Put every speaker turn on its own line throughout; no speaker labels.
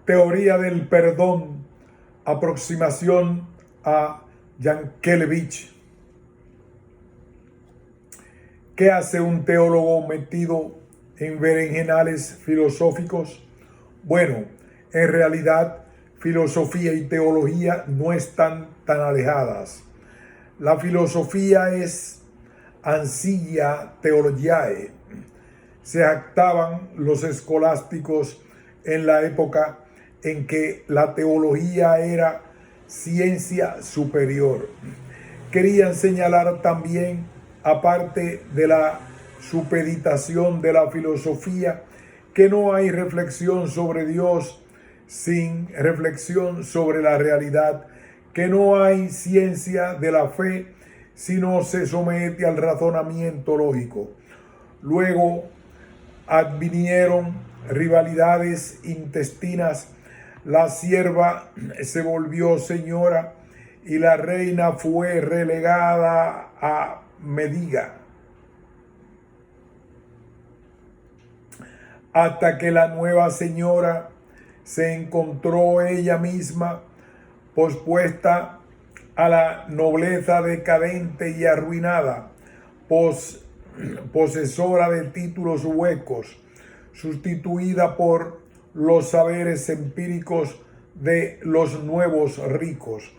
Teoría del perdón, aproximación a Yankelevich. ¿Qué hace un teólogo metido en berenjenales filosóficos? Bueno, en realidad, filosofía y teología no están tan alejadas. La filosofía es ancilla theologiae. Se jactaban los escolásticos en la época en que la teología era ciencia superior. Querían señalar también, aparte de la supeditación de la filosofía, que no hay reflexión sobre Dios sin reflexión sobre la realidad, que no hay ciencia de la fe si no se somete al razonamiento lógico. Luego advinieron rivalidades intestinas, la sierva se volvió señora y la reina fue relegada a mendiga, hasta que la nueva señora se encontró ella misma pospuesta a la nobleza decadente y arruinada, posesora de títulos huecos, sustituida por los saberes empíricos de los nuevos ricos.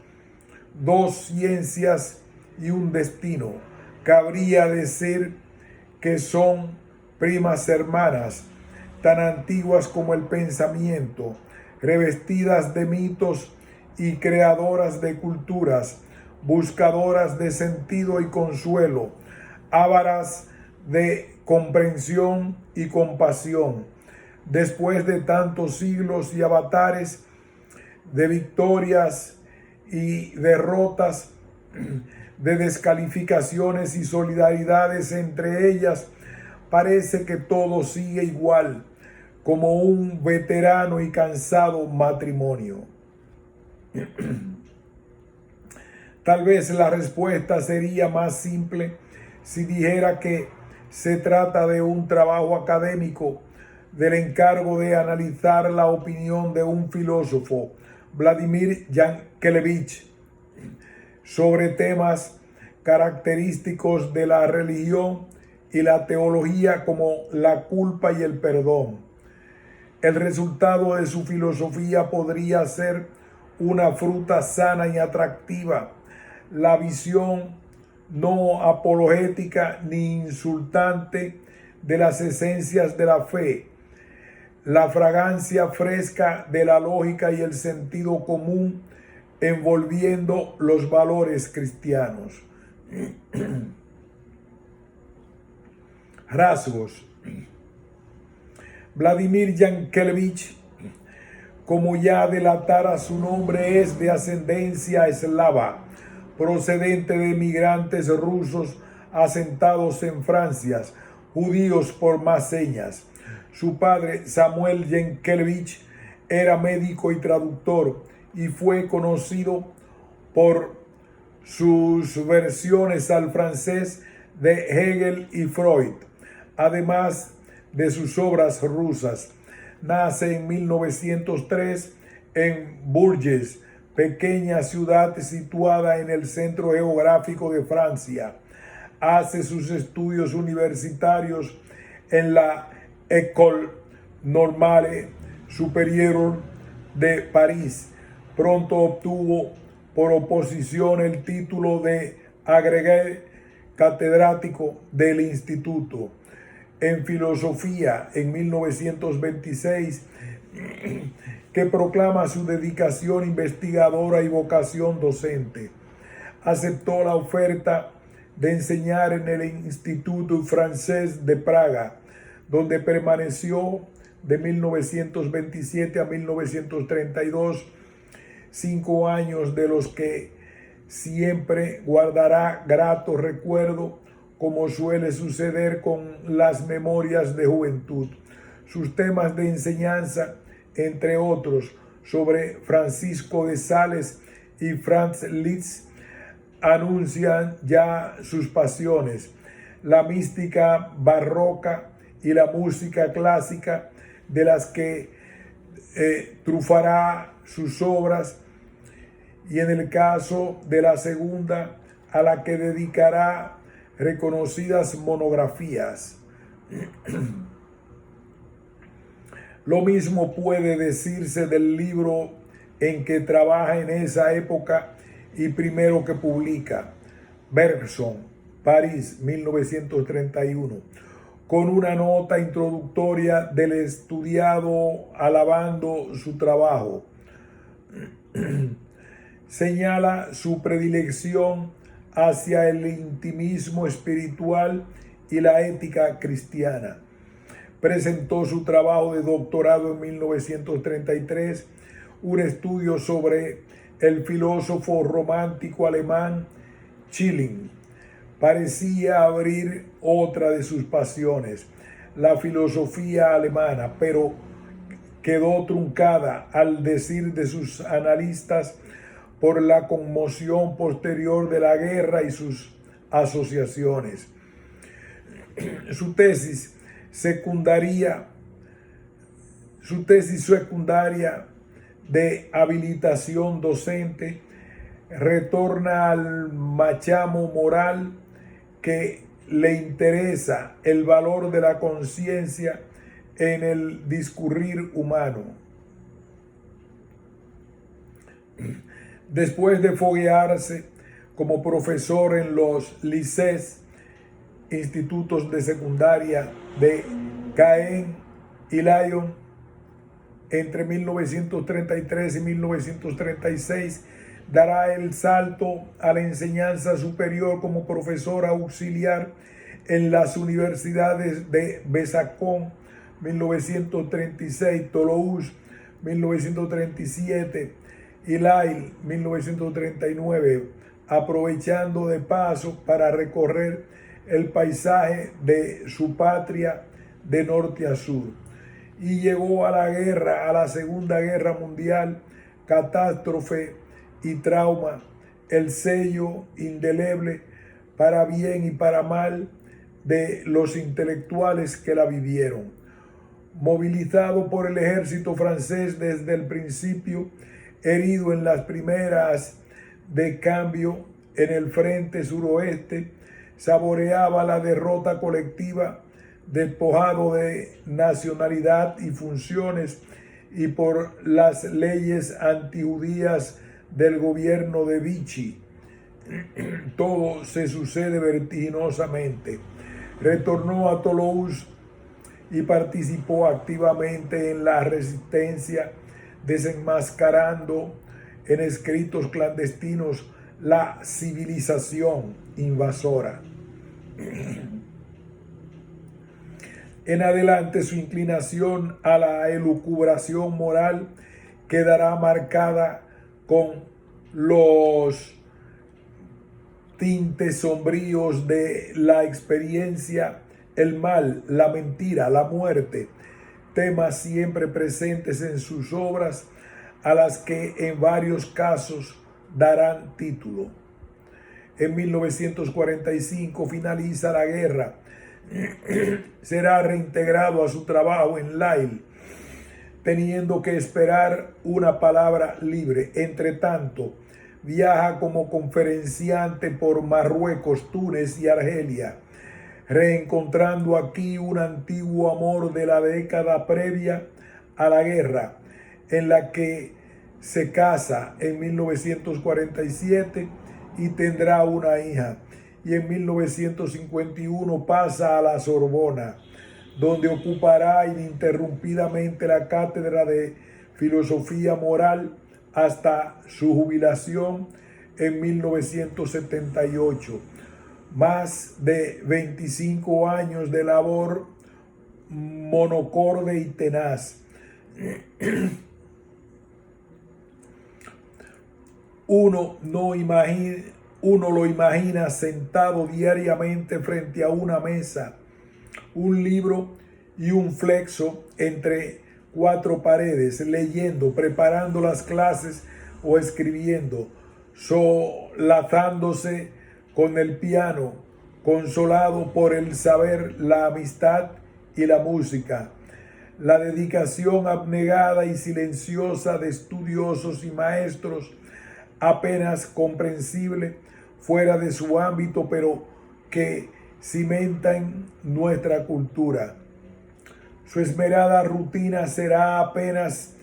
Dos ciencias y un destino. Cabría decir que son primas hermanas, tan antiguas como el pensamiento, revestidas de mitos y creadoras de culturas, buscadoras de sentido y consuelo, ávaras de comprensión y compasión. Después de tantos siglos y avatares, de victorias y derrotas, de descalificaciones y solidaridades entre ellas, parece que todo sigue igual, como un veterano y cansado matrimonio. Tal vez la respuesta sería más simple si dijera que se trata de un trabajo académico del encargo de analizar la opinión de un filósofo, Vladimir Yankelevich, sobre temas característicos de la religión y la teología como la culpa y el perdón. El resultado de su filosofía podría ser una fruta sana y atractiva, la visión no apologética ni insultante de las esencias de la fe, la fragancia fresca de la lógica y el sentido común envolviendo los valores cristianos. Rasgos. Vladimir Yankelevich, como ya delatara su nombre, es de ascendencia eslava, procedente de migrantes rusos asentados en Francia, judíos por más señas. Su padre, Samuel Yankelevich, era médico y traductor y fue conocido por sus versiones al francés de Hegel y Freud, además de sus obras rusas. Nace en 1903 en Bourges, pequeña ciudad situada en el centro geográfico de Francia. Hace sus estudios universitarios en la École Normale Supérieure de París. Pronto obtuvo por oposición el título de agrégé catedrático del instituto. En filosofía, en 1926, que proclama su dedicación investigadora y vocación docente. Aceptó la oferta de enseñar en el Instituto Francés de Praga, donde permaneció de 1927 a 1932, 5 años de los que siempre guardará grato recuerdo, como suele suceder con las memorias de juventud. Sus temas de enseñanza, entre otros, sobre Francisco de Sales y Franz Liszt, anuncian ya sus pasiones, la mística barroca y la música clásica, de las que trufará sus obras, y en el caso de la segunda, a la que dedicará reconocidas monografías. Lo mismo puede decirse del libro en que trabaja en esa época y primero que publica, Bergson, París, 1931, con una nota introductoria del estudiado alabando su trabajo. Señala su predilección hacia el intimismo espiritual y la ética cristiana. Presentó su trabajo de doctorado en 1933, un estudio sobre el filósofo romántico alemán Schelling. Parecía abrir otra de sus pasiones, la filosofía alemana, pero quedó truncada, al decir de sus analistas, por la conmoción posterior de la guerra y sus asociaciones. Su tesis secundaria de habilitación docente retorna al machamo moral que le interesa el valor de la conciencia en el discurrir humano. Después de foguearse como profesor en los liceos, institutos de secundaria de Caen y Lyon, entre 1933 y 1936, dará el salto a la enseñanza superior como profesor auxiliar en las universidades de Besançon, 1936, Toulouse, 1937, y Lille, 1939, aprovechando de paso para recorrer el paisaje de su patria de norte a sur. Y llegó a la Segunda Guerra Mundial, catástrofe y trauma, el sello indeleble para bien y para mal de los intelectuales que la vivieron. Movilizado por el ejército francés desde el principio, herido en las primeras de cambio en el frente suroeste, saboreaba la derrota colectiva, despojado de nacionalidad y funciones, y por las leyes antijudías del gobierno de Vichy. Todo se sucede vertiginosamente. Retornó a Toulouse y participó activamente en la resistencia, desenmascarando en escritos clandestinos la civilización invasora. En adelante, su inclinación a la elucubración moral quedará marcada con los tintes sombríos de la experiencia, el mal, la mentira, la muerte, temas siempre presentes en sus obras, a las que en varios casos darán título. En 1945 finaliza la guerra. Será reintegrado a su trabajo en Lille, teniendo que esperar una palabra libre. Entre tanto, viaja como conferenciante por Marruecos, Túnez y Argelia, reencontrando aquí un antiguo amor de la década previa a la guerra, en la que se casa en 1947 y tendrá una hija. Y en 1951 pasa a la Sorbona, donde ocupará ininterrumpidamente la cátedra de filosofía moral hasta su jubilación en 1978. Más de 25 años de labor monocorde y tenaz. Uno lo imagina sentado diariamente frente a una mesa, un libro y un flexo entre cuatro paredes, leyendo, preparando las clases o escribiendo, solazándose con el piano, consolado por el saber, la amistad y la música. La dedicación abnegada y silenciosa de estudiosos y maestros, apenas comprensible fuera de su ámbito, pero que cimentan nuestra cultura. Su esmerada rutina será apenas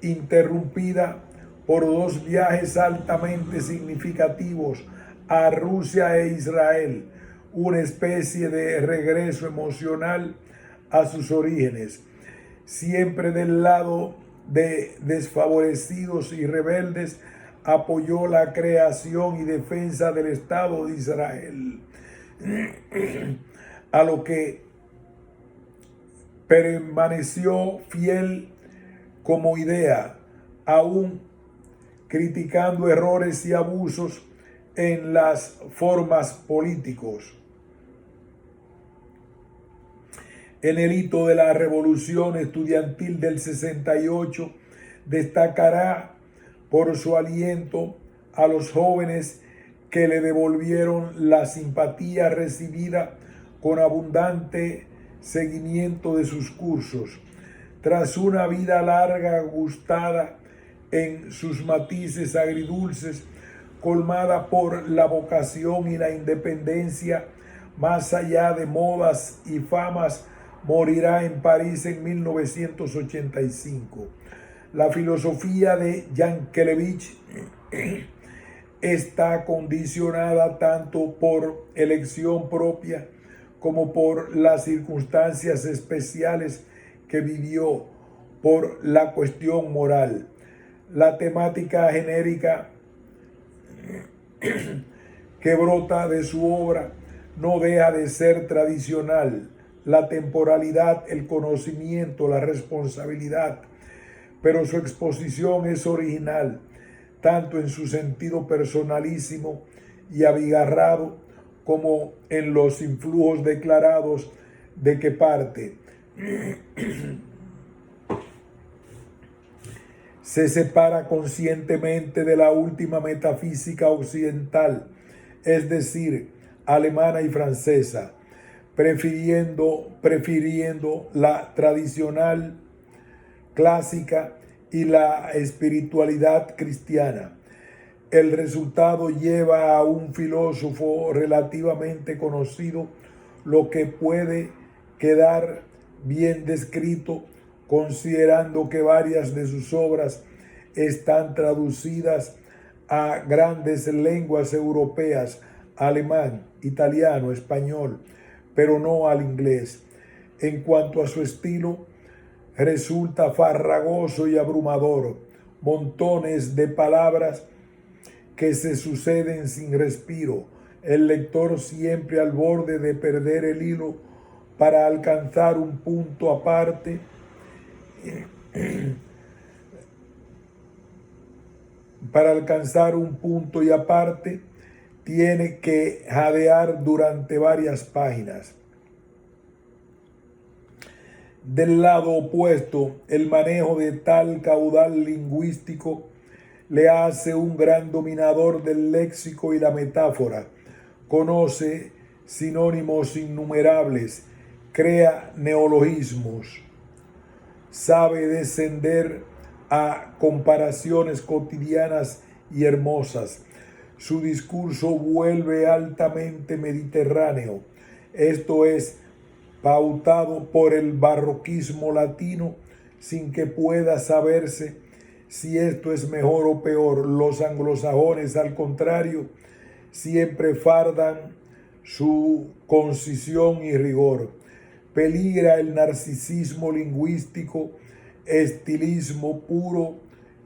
interrumpida por dos viajes altamente significativos a Rusia e Israel, una especie de regreso emocional a sus orígenes, siempre del lado de desfavorecidos y rebeldes. Apoyó la creación y defensa del Estado de Israel, a lo que permaneció fiel como idea, aún criticando errores y abusos en las formas políticos. En el hito de la revolución estudiantil del 68, destacará por su aliento a los jóvenes que le devolvieron la simpatía recibida con abundante seguimiento de sus cursos. Tras una vida larga, gustada en sus matices agridulces, colmada por la vocación y la independencia, más allá de modas y famas, morirá en París en 1985. La filosofía de Yankelevich está condicionada tanto por elección propia como por las circunstancias especiales que vivió, por la cuestión moral. La temática genérica que brota de su obra no deja de ser tradicional: la temporalidad, el conocimiento, la responsabilidad. Pero su exposición es original, tanto en su sentido personalísimo y abigarrado, como en los influjos declarados de que parte. Se separa conscientemente de la última metafísica occidental, es decir, alemana y francesa, prefiriendo la tradicional, clásica y la espiritualidad cristiana. El resultado lleva a un filósofo relativamente conocido, lo que puede quedar bien descrito considerando que varias de sus obras están traducidas a grandes lenguas europeas, alemán, italiano, español, pero no al inglés. En cuanto a su estilo, resulta farragoso y abrumador, montones de palabras que se suceden sin respiro, el lector siempre al borde de perder el hilo para alcanzar un punto aparte, y aparte tiene que jadear durante varias páginas. Del lado opuesto, el manejo de tal caudal lingüístico le hace un gran dominador del léxico y la metáfora. Conoce sinónimos innumerables, crea neologismos, sabe descender a comparaciones cotidianas y hermosas. Su discurso vuelve altamente mediterráneo, esto es, pautado por el barroquismo latino, sin que pueda saberse si esto es mejor o peor. Los anglosajones, al contrario, siempre fardan su concisión y rigor. Peligra el narcisismo lingüístico, estilismo puro,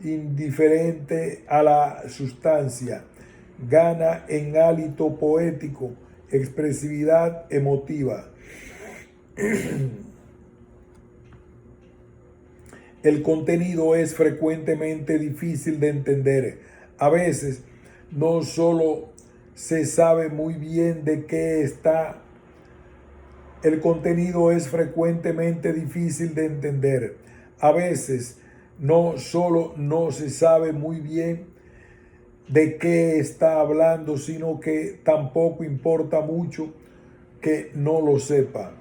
indiferente a la sustancia. Gana en hálito poético, expresividad emotiva. El contenido es frecuentemente difícil de entender. A veces no solo se sabe muy bien de qué está. El contenido es frecuentemente difícil de entender. A veces no solo no se sabe muy bien de qué está hablando, sino que tampoco importa mucho que no lo sepa.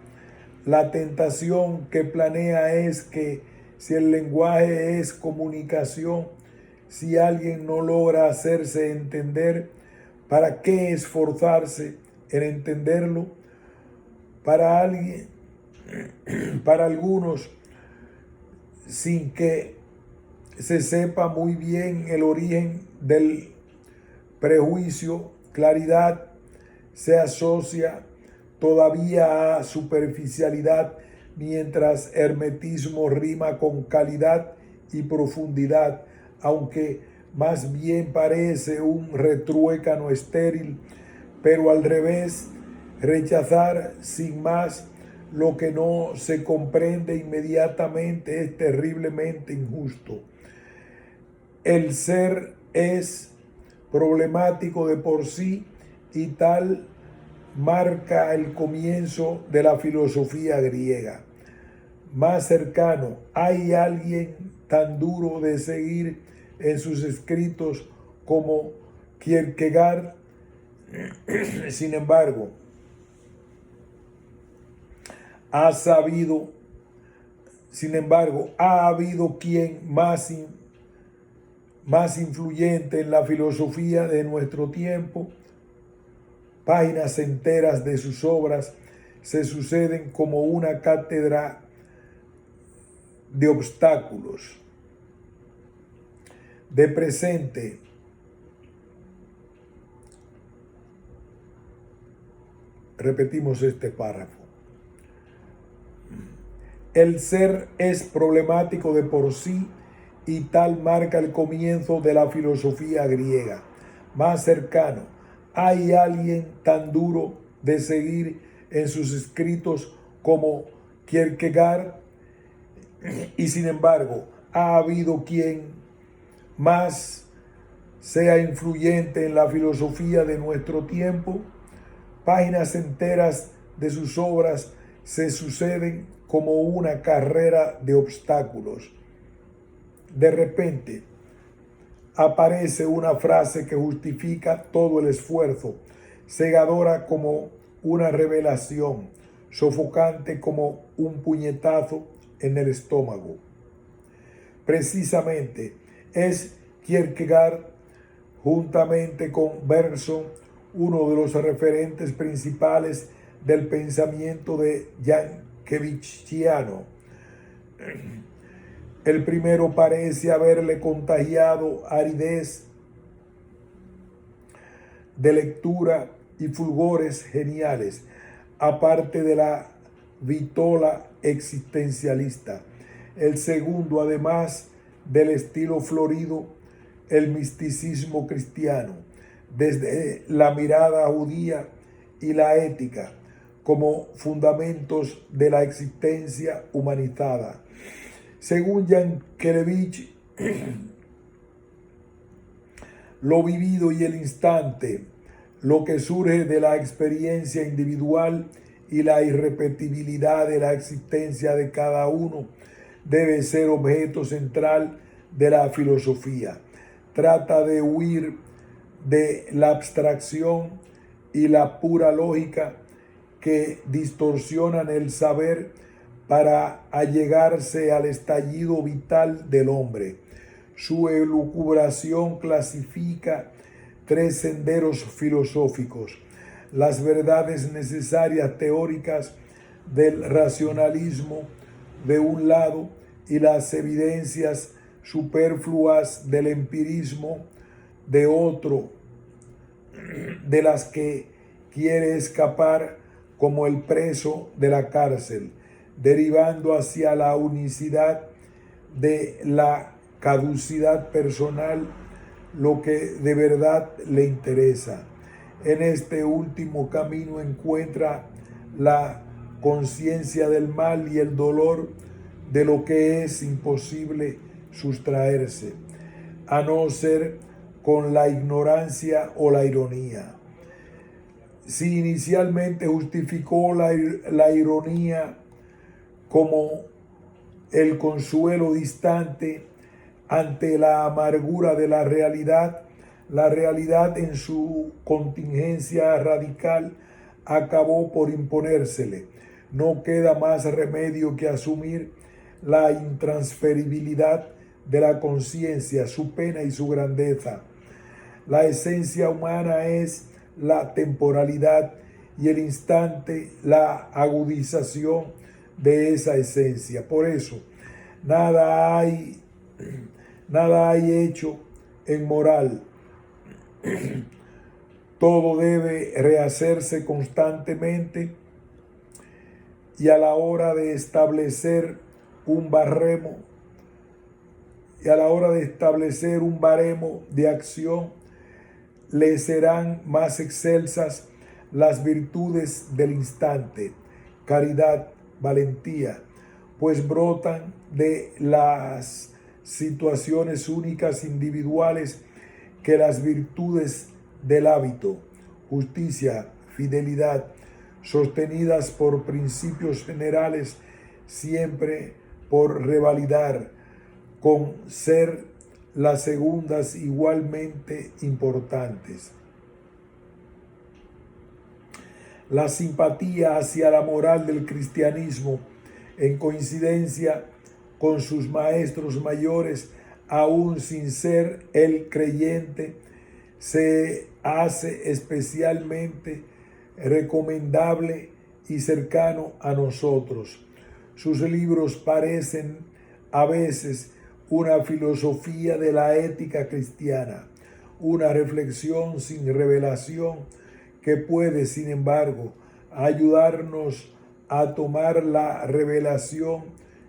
La tentación que planea es que si el lenguaje es comunicación, si alguien no logra hacerse entender, ¿para qué esforzarse en entenderlo? Para alguien, para algunos, sin que se sepa muy bien el origen del prejuicio, claridad se asocia todavía a superficialidad, mientras hermetismo rima con calidad y profundidad, aunque más bien parece un retruécano estéril, pero al revés, rechazar sin más lo que no se comprende inmediatamente es terriblemente injusto. El ser es problemático de por sí y tal marca el comienzo de la filosofía griega. Más cercano, ¿hay alguien tan duro de seguir en sus escritos como Kierkegaard? Sin embargo, ha habido quien más influyente en la filosofía de nuestro tiempo. Páginas enteras de sus obras se suceden como una cátedra de obstáculos. De presente, repetimos este párrafo. El ser es problemático de por sí y tal marca el comienzo de la filosofía griega. Más cercano, ¿hay alguien tan duro de seguir en sus escritos como Kierkegaard? Y sin embargo, ha habido quien más sea influyente en la filosofía de nuestro tiempo. Páginas enteras de sus obras se suceden como una carrera de obstáculos. De repente aparece una frase que justifica todo el esfuerzo, cegadora como una revelación, sofocante como un puñetazo en el estómago. Precisamente es Kierkegaard, juntamente con Bergson, uno de los referentes principales del pensamiento de Yankevichiano. El primero parece haberle contagiado aridez de lectura y fulgores geniales, aparte de la vitola existencialista. El segundo, además del estilo florido, el misticismo cristiano, desde la mirada judía y la ética como fundamentos de la existencia humanizada. Según Yankelevich, lo vivido y el instante, lo que surge de la experiencia individual y la irrepetibilidad de la existencia de cada uno, debe ser objeto central de la filosofía. Trata de huir de la abstracción y la pura lógica que distorsionan el saber para allegarse al estallido vital del hombre. Su elucubración clasifica 3 senderos filosóficos: las verdades necesarias teóricas del racionalismo de un lado y las evidencias superfluas del empirismo de otro, de las que quiere escapar como el preso de la cárcel, derivando hacia la unicidad de la caducidad personal lo que de verdad le interesa. En este último camino encuentra la conciencia del mal y el dolor de lo que es imposible sustraerse, a no ser con la ignorancia o la ironía. Si inicialmente justificó la ironía como el consuelo distante ante la amargura de la realidad en su contingencia radical acabó por imponérsele. no queda más remedio que asumir la intransferibilidad de la conciencia, su pena y su grandeza. La esencia humana es la temporalidad y el instante, la agudización de esa esencia. Por eso, nada hay hecho en moral. Todo debe rehacerse constantemente y a la hora de establecer un baremo de acción, le serán más excelsas las virtudes del instante, caridad, valentía, pues brotan de las situaciones únicas individuales que las virtudes del hábito, justicia, fidelidad, sostenidas por principios generales, siempre por revalidar, con ser las segundas igualmente importantes. La simpatía hacia la moral del cristianismo, en coincidencia con sus maestros mayores, aún sin ser el creyente, se hace especialmente recomendable y cercano a nosotros. Sus libros parecen a veces una filosofía de la ética cristiana, una reflexión sin revelación que puede, sin embargo, ayudarnos a tomar la revelación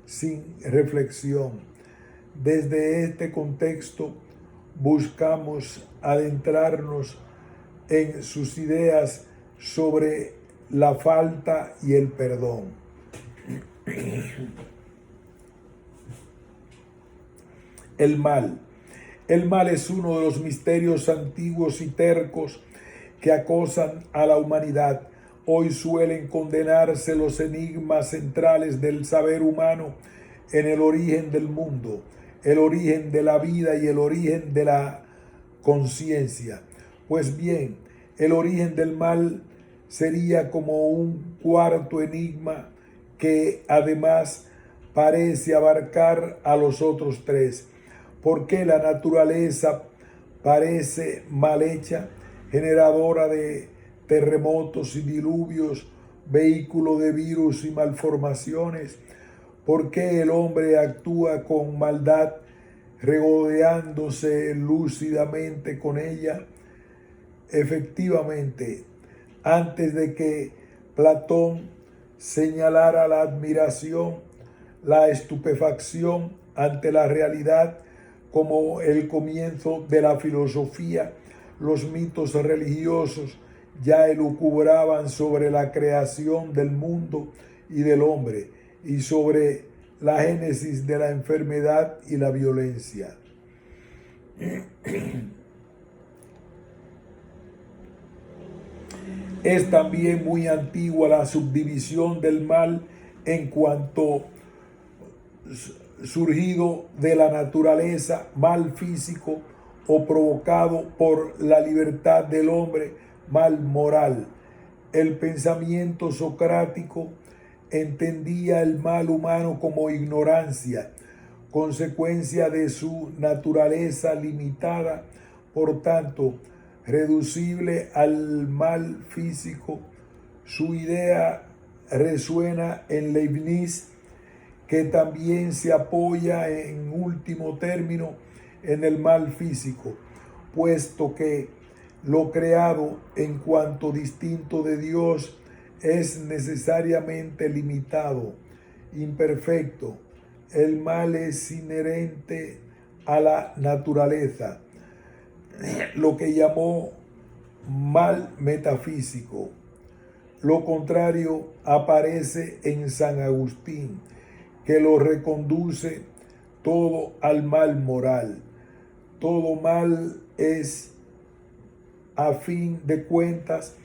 sin reflexión. Desde este contexto buscamos adentrarnos en sus ideas sobre la falta y el perdón. El mal. El mal es uno de los misterios antiguos y tercos que acosan a la humanidad. Hoy suelen condenarse los enigmas centrales del saber humano en el origen del mundo, el origen de la vida y el origen de la conciencia. Pues bien, el origen del mal sería como un cuarto enigma que además parece abarcar a los otros tres. ¿Por qué la naturaleza parece mal hecha, generadora de terremotos y diluvios, vehículo de virus y malformaciones? ¿Por qué el hombre actúa con maldad, regodeándose lúcidamente con ella? Efectivamente, antes de que Platón señalara la admiración, la estupefacción ante la realidad como el comienzo de la filosofía, los mitos religiosos ya elucubraban sobre la creación del mundo y del hombre y sobre la génesis de la enfermedad y la violencia. Es también muy antigua la subdivisión del mal en cuanto surgido de la naturaleza, mal físico o provocado por la libertad del hombre, mal moral. El pensamiento socrático entendía el mal humano como ignorancia, consecuencia de su naturaleza limitada, por tanto, reducible al mal físico. Su idea resuena en Leibniz, que también se apoya en último término en el mal físico, puesto que lo creado en cuanto distinto de Dios es necesariamente limitado, imperfecto. El mal es inherente a la naturaleza, lo que llamó mal metafísico. Lo contrario aparece en San Agustín, que lo reconduce todo al mal moral. Todo mal es, a fin de cuentas,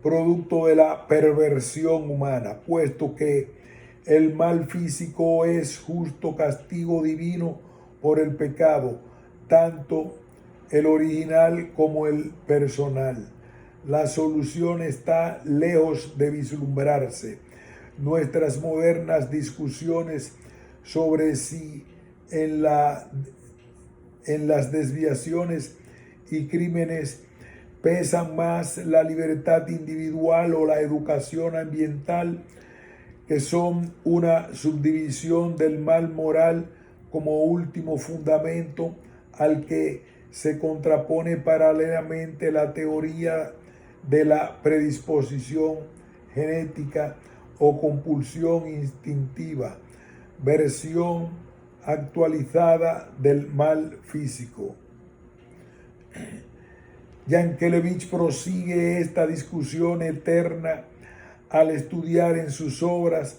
producto de la perversión humana, puesto que el mal físico es justo castigo divino por el pecado, tanto el original como el personal. La solución está lejos de vislumbrarse. nuestras modernas discusiones sobre si en las desviaciones y crímenes pesan más la libertad individual o la educación ambiental, que son una subdivisión del mal moral como último fundamento al que se contrapone paralelamente la teoría de la predisposición genética o compulsión instintiva, versión actualizada del mal físico. Yankelevich prosigue esta discusión eterna al estudiar en sus obras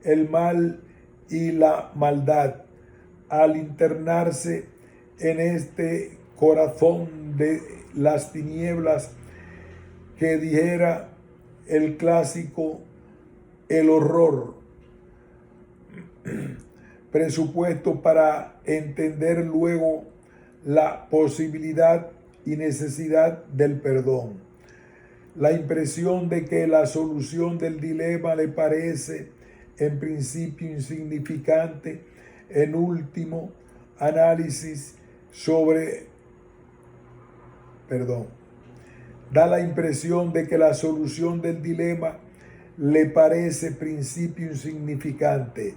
el mal y la maldad, al internarse en este corazón de las tinieblas que dijera el clásico el horror, presupuesto para entender luego la posibilidad y necesidad del perdón. La impresión de que la solución del dilema le parece en principio insignificante, en último análisis da la impresión de que la solución del dilema le parece principio insignificante,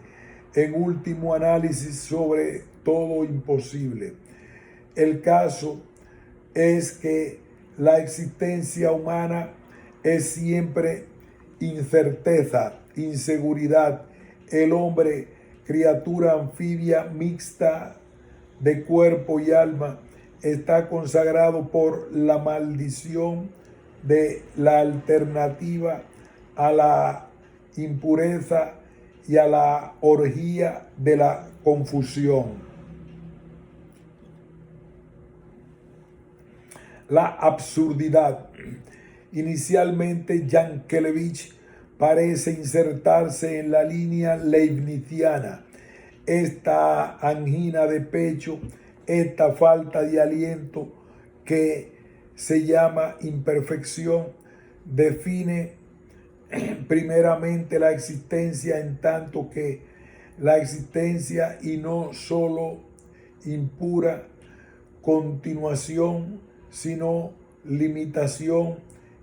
en último análisis sobre todo imposible. El caso es que la existencia humana es siempre incerteza, inseguridad. El hombre, criatura anfibia mixta de cuerpo y alma, está consagrado por la maldición de la alternativa a la impureza y a la orgía de la confusión. La absurdidad. Inicialmente, Yankelevich parece insertarse en la línea leibniziana. Esta angina de pecho, esta falta de aliento que se llama imperfección, define primeramente la existencia, en tanto que la existencia y no solo impura continuación, sino limitación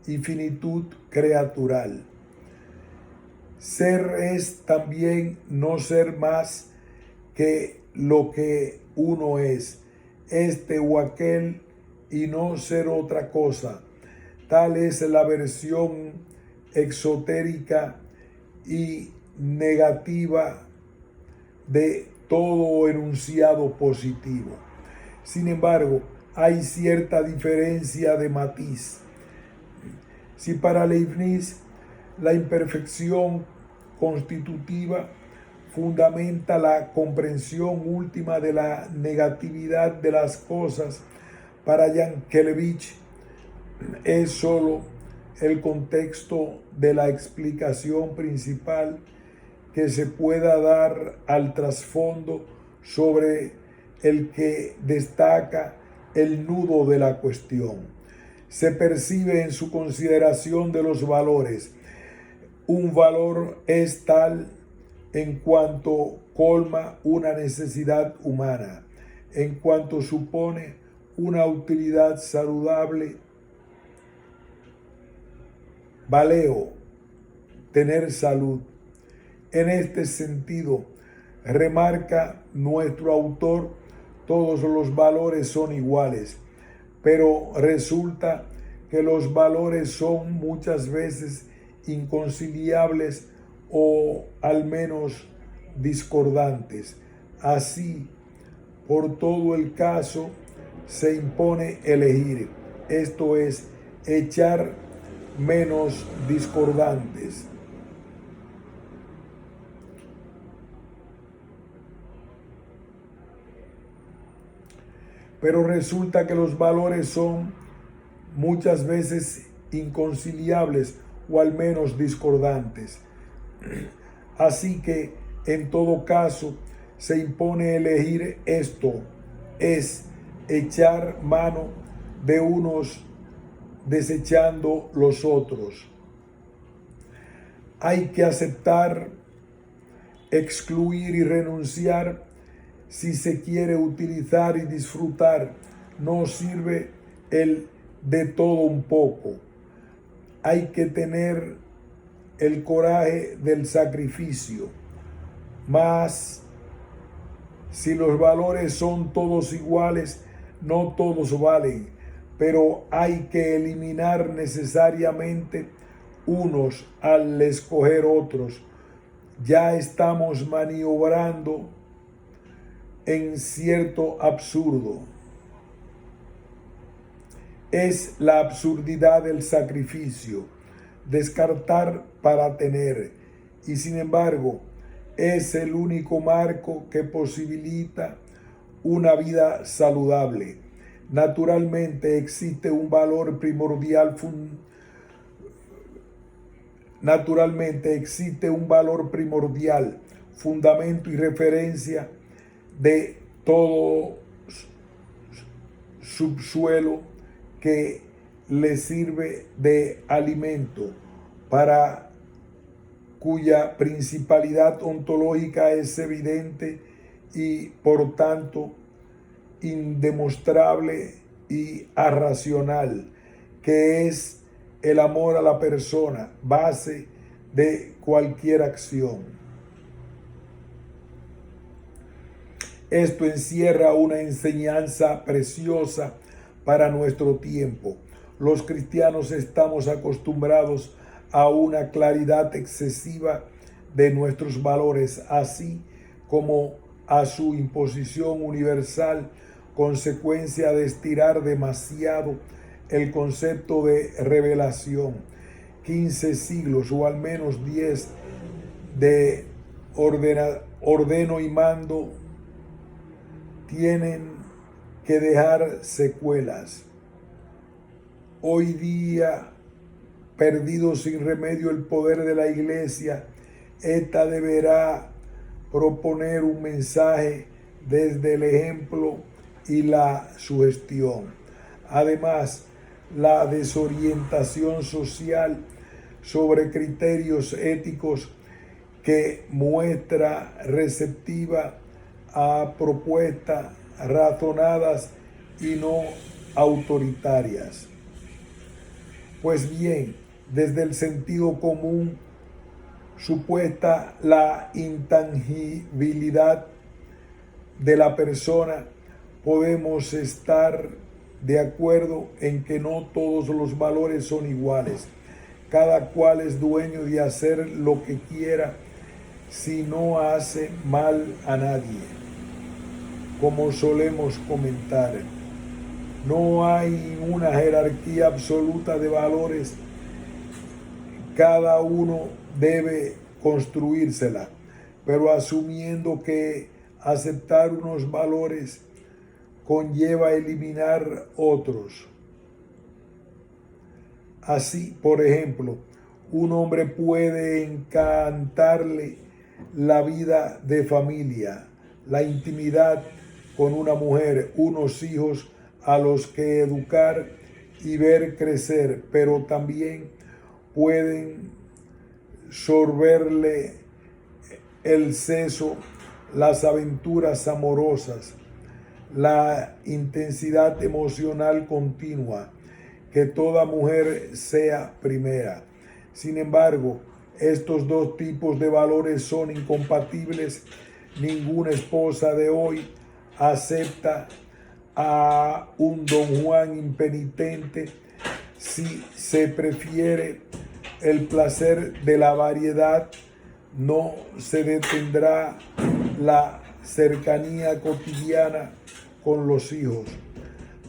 y finitud creatural. Ser es también no ser más que lo que uno es, este o aquel, y no ser otra cosa. Tal es la versión exotérica y negativa de todo enunciado positivo. Sin embargo, hay cierta diferencia de matiz. Si para Leibniz la imperfección constitutiva fundamenta la comprensión última de la negatividad de las cosas, para Yankelevich es sólo el contexto de la explicación principal que se pueda dar al trasfondo sobre el que destaca el nudo de la cuestión. Se percibe en su consideración de los valores. Un valor es tal en cuanto colma una necesidad humana, en cuanto supone una utilidad saludable. Valeo, tener salud. En este sentido, remarca nuestro autor, todos los valores son iguales, pero resulta que los valores son muchas veces inconciliables o al menos discordantes. Así, por todo el caso, se impone elegir, esto es, echar menos discordantes. Pero resulta que los valores son muchas veces inconciliables o al menos discordantes. Así que, en todo caso, se impone elegir, esto es, echar mano de unos desechando los otros. Hay que aceptar, excluir y renunciar si se quiere utilizar y disfrutar. No sirve el de todo un poco. Hay que tener el coraje del sacrificio. Mas si los valores son todos iguales, no todos valen, pero hay que eliminar necesariamente unos al escoger otros. Ya estamos maniobrando en cierto absurdo. Es la absurdidad del sacrificio, descartar para tener, y sin embargo es el único marco que posibilita una vida saludable. Naturalmente existe un valor primordial fundamento y referencia de todo subsuelo que le sirve de alimento, para cuya principalidad ontológica es evidente y por tanto indemostrable y irracional, que es el amor a la persona, base de cualquier acción. Esto encierra una enseñanza preciosa para nuestro tiempo. Los cristianos estamos acostumbrados a una claridad excesiva de nuestros valores, así como a su imposición universal, consecuencia de estirar demasiado el concepto de revelación. 15 siglos o al menos 10 de ordeno y mando tienen que dejar secuelas. Hoy día, perdido sin remedio el poder de la Iglesia, esta deberá proponer un mensaje desde el ejemplo y la sugestión. Además, la desorientación social sobre criterios éticos que muestra receptiva a propuestas razonadas y no autoritarias. Pues bien, desde el sentido común supuesta la intangibilidad de la persona, podemos estar de acuerdo en que no todos los valores son iguales. Cada cual es dueño de hacer lo que quiera si no hace mal a nadie. Como solemos comentar, no hay una jerarquía absoluta de valores. Cada uno debe construírsela, pero asumiendo que aceptar unos valores conlleva eliminar otros. Así, por ejemplo, un hombre puede encantarle la vida de familia, la intimidad con una mujer, unos hijos a los que educar y ver crecer, pero también pueden sorberle el seso las aventuras amorosas, la intensidad emocional continua, que toda mujer sea primera. Sin embargo, estos dos tipos de valores son incompatibles. Ninguna esposa de hoy acepta a un don Juan impenitente si se prefiere el placer de la variedad. No se detendrá la cercanía cotidiana con los hijos.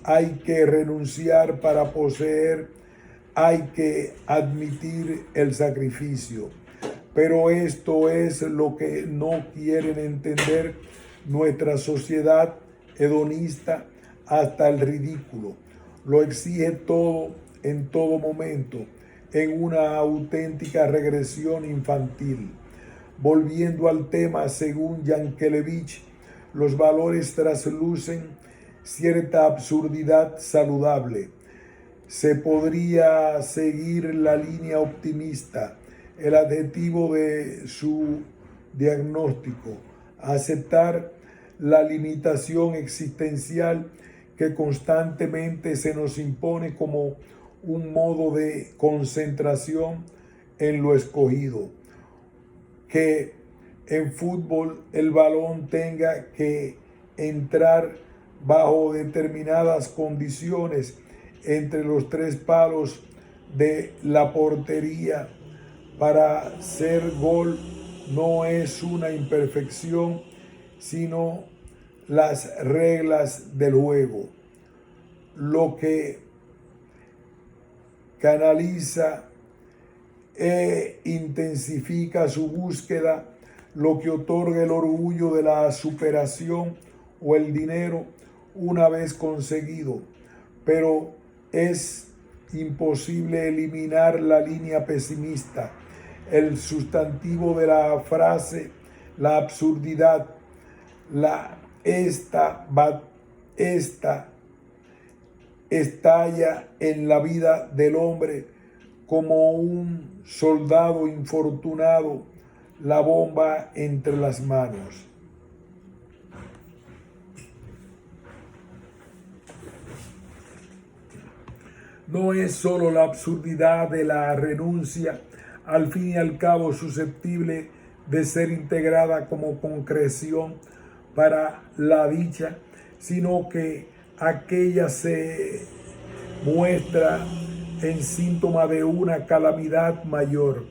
Hay que renunciar para poseer, hay que admitir el sacrificio. Pero esto es lo que no quieren entender nuestra sociedad hedonista hasta el ridículo. Lo exige todo en todo momento, en una auténtica regresión infantil. Volviendo al tema, según Yankelevich, los valores traslucen cierta absurdidad saludable. Se podría seguir la línea optimista el adjetivo de su diagnóstico, aceptar la limitación existencial que constantemente se nos impone como un modo de concentración en lo escogido, que en fútbol el balón tenga que entrar bajo determinadas condiciones entre los tres palos de la portería para ser gol no es una imperfección, sino las reglas del juego. Lo que canaliza e intensifica su búsqueda, lo que otorga el orgullo de la superación o el dinero una vez conseguido. Pero es imposible eliminar la línea pesimista, el sustantivo de la frase, la absurdidad, esta estalla en la vida del hombre como un soldado infortunado, la bomba entre las manos. No es solo la absurdidad de la renuncia, al fin y al cabo susceptible de ser integrada como concreción para la dicha, sino que aquella se muestra en síntoma de una calamidad mayor.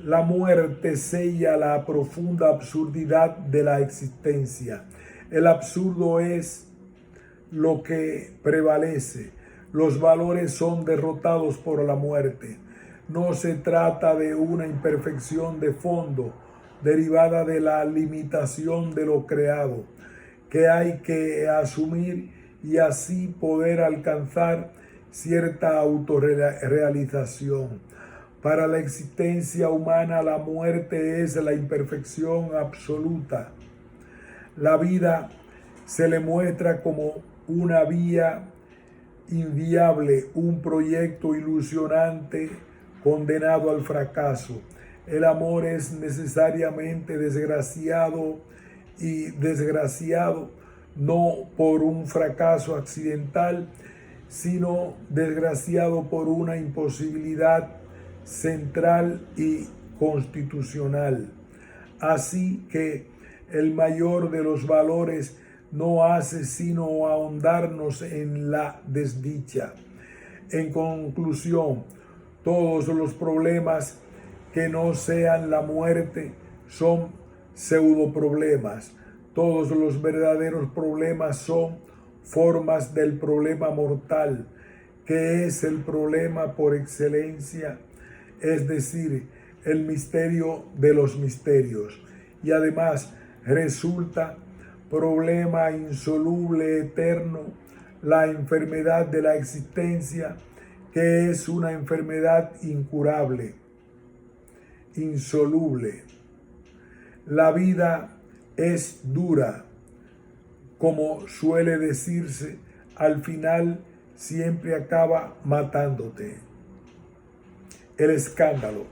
La muerte sella la profunda absurdidad de la existencia. El absurdo es lo que prevalece. Los valores son derrotados por la muerte. No se trata de una imperfección de fondo derivada de la limitación de lo creado, que hay que asumir y así poder alcanzar cierta autorrealización. Para la existencia humana, la muerte es la imperfección absoluta. La vida se le muestra como una vía inviable, un proyecto ilusionante condenado al fracaso. El amor es necesariamente desgraciado y desgraciado no por un fracaso accidental, sino desgraciado por una imposibilidad central y constitucional. Así que el mayor de los valores no hace sino ahondarnos en la desdicha. En conclusión, todos los problemas que no sean la muerte son pseudoproblemas. Todos los verdaderos problemas son formas del problema mortal, que es el problema por excelencia, es decir, el misterio de los misterios. Y además resulta problema insoluble eterno la enfermedad de la existencia, que es una enfermedad incurable, insoluble. La vida es dura, como suele decirse, al final siempre acaba matándote. El escándalo.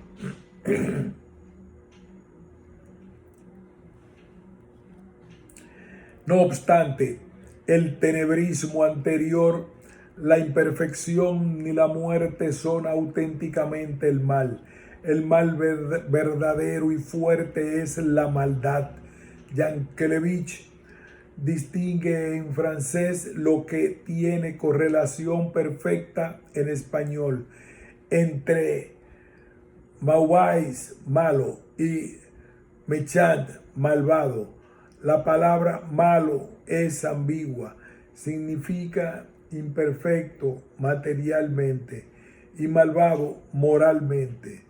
No obstante, el tenebrismo anterior, la imperfección ni la muerte son auténticamente el mal. El mal verdadero y fuerte es la maldad. Yankelevich distingue en francés lo que tiene correlación perfecta en español entre mauvais, malo, y méchant, malvado. La palabra malo es ambigua, significa imperfecto materialmente y malvado moralmente,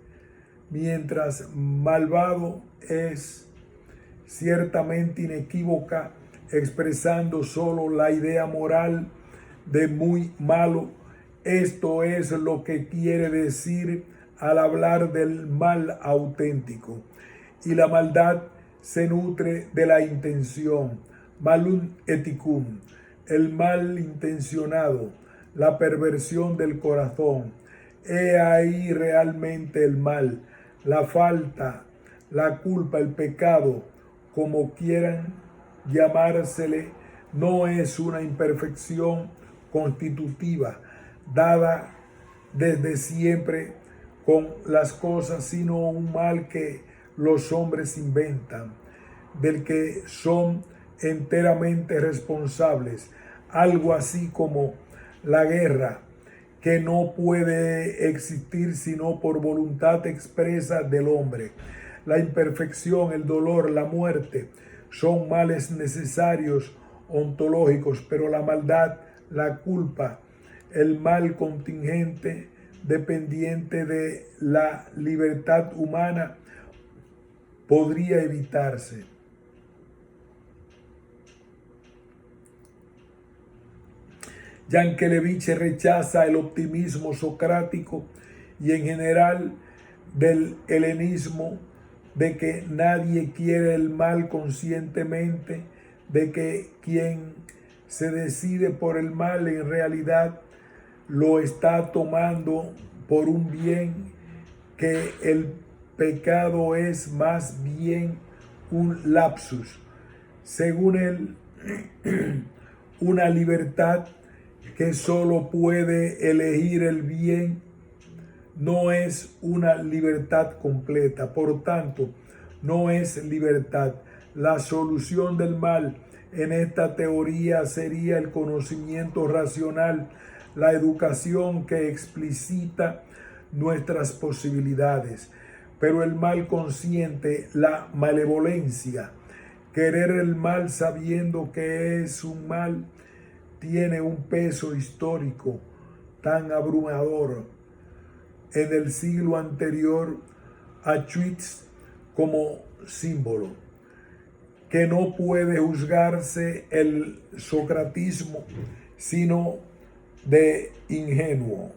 mientras malvado es ciertamente inequívoca, expresando solo la idea moral de muy malo. Esto es lo que quiere decir al hablar del mal auténtico. Y la maldad se nutre de la intención, malum ethicum, el mal intencionado, la perversión del corazón. He ahí realmente el mal, la falta, la culpa, el pecado, como quieran llamársele, no es una imperfección constitutiva dada desde siempre con las cosas, sino un mal que los hombres inventan, del que son enteramente responsables, algo así como la guerra, que no puede existir sino por voluntad expresa del hombre. La imperfección, el dolor, la muerte son males necesarios ontológicos, pero la maldad, la culpa, el mal contingente dependiente de la libertad humana podría evitarse. Yankelevich rechaza el optimismo socrático y en general del helenismo de que nadie quiere el mal conscientemente, de que quien se decide por el mal en realidad lo está tomando por un bien, que el pecado es más bien un lapsus, según él, una libertad que solo puede elegir el bien, no es una libertad completa. Por tanto, no es libertad. La solución del mal en esta teoría sería el conocimiento racional, la educación que explicita nuestras posibilidades. Pero el mal consciente, la malevolencia, querer el mal sabiendo que es un mal, tiene un peso histórico tan abrumador en el siglo anterior a Auschwitz como símbolo, que no puede juzgarse el socratismo sino de ingenuo.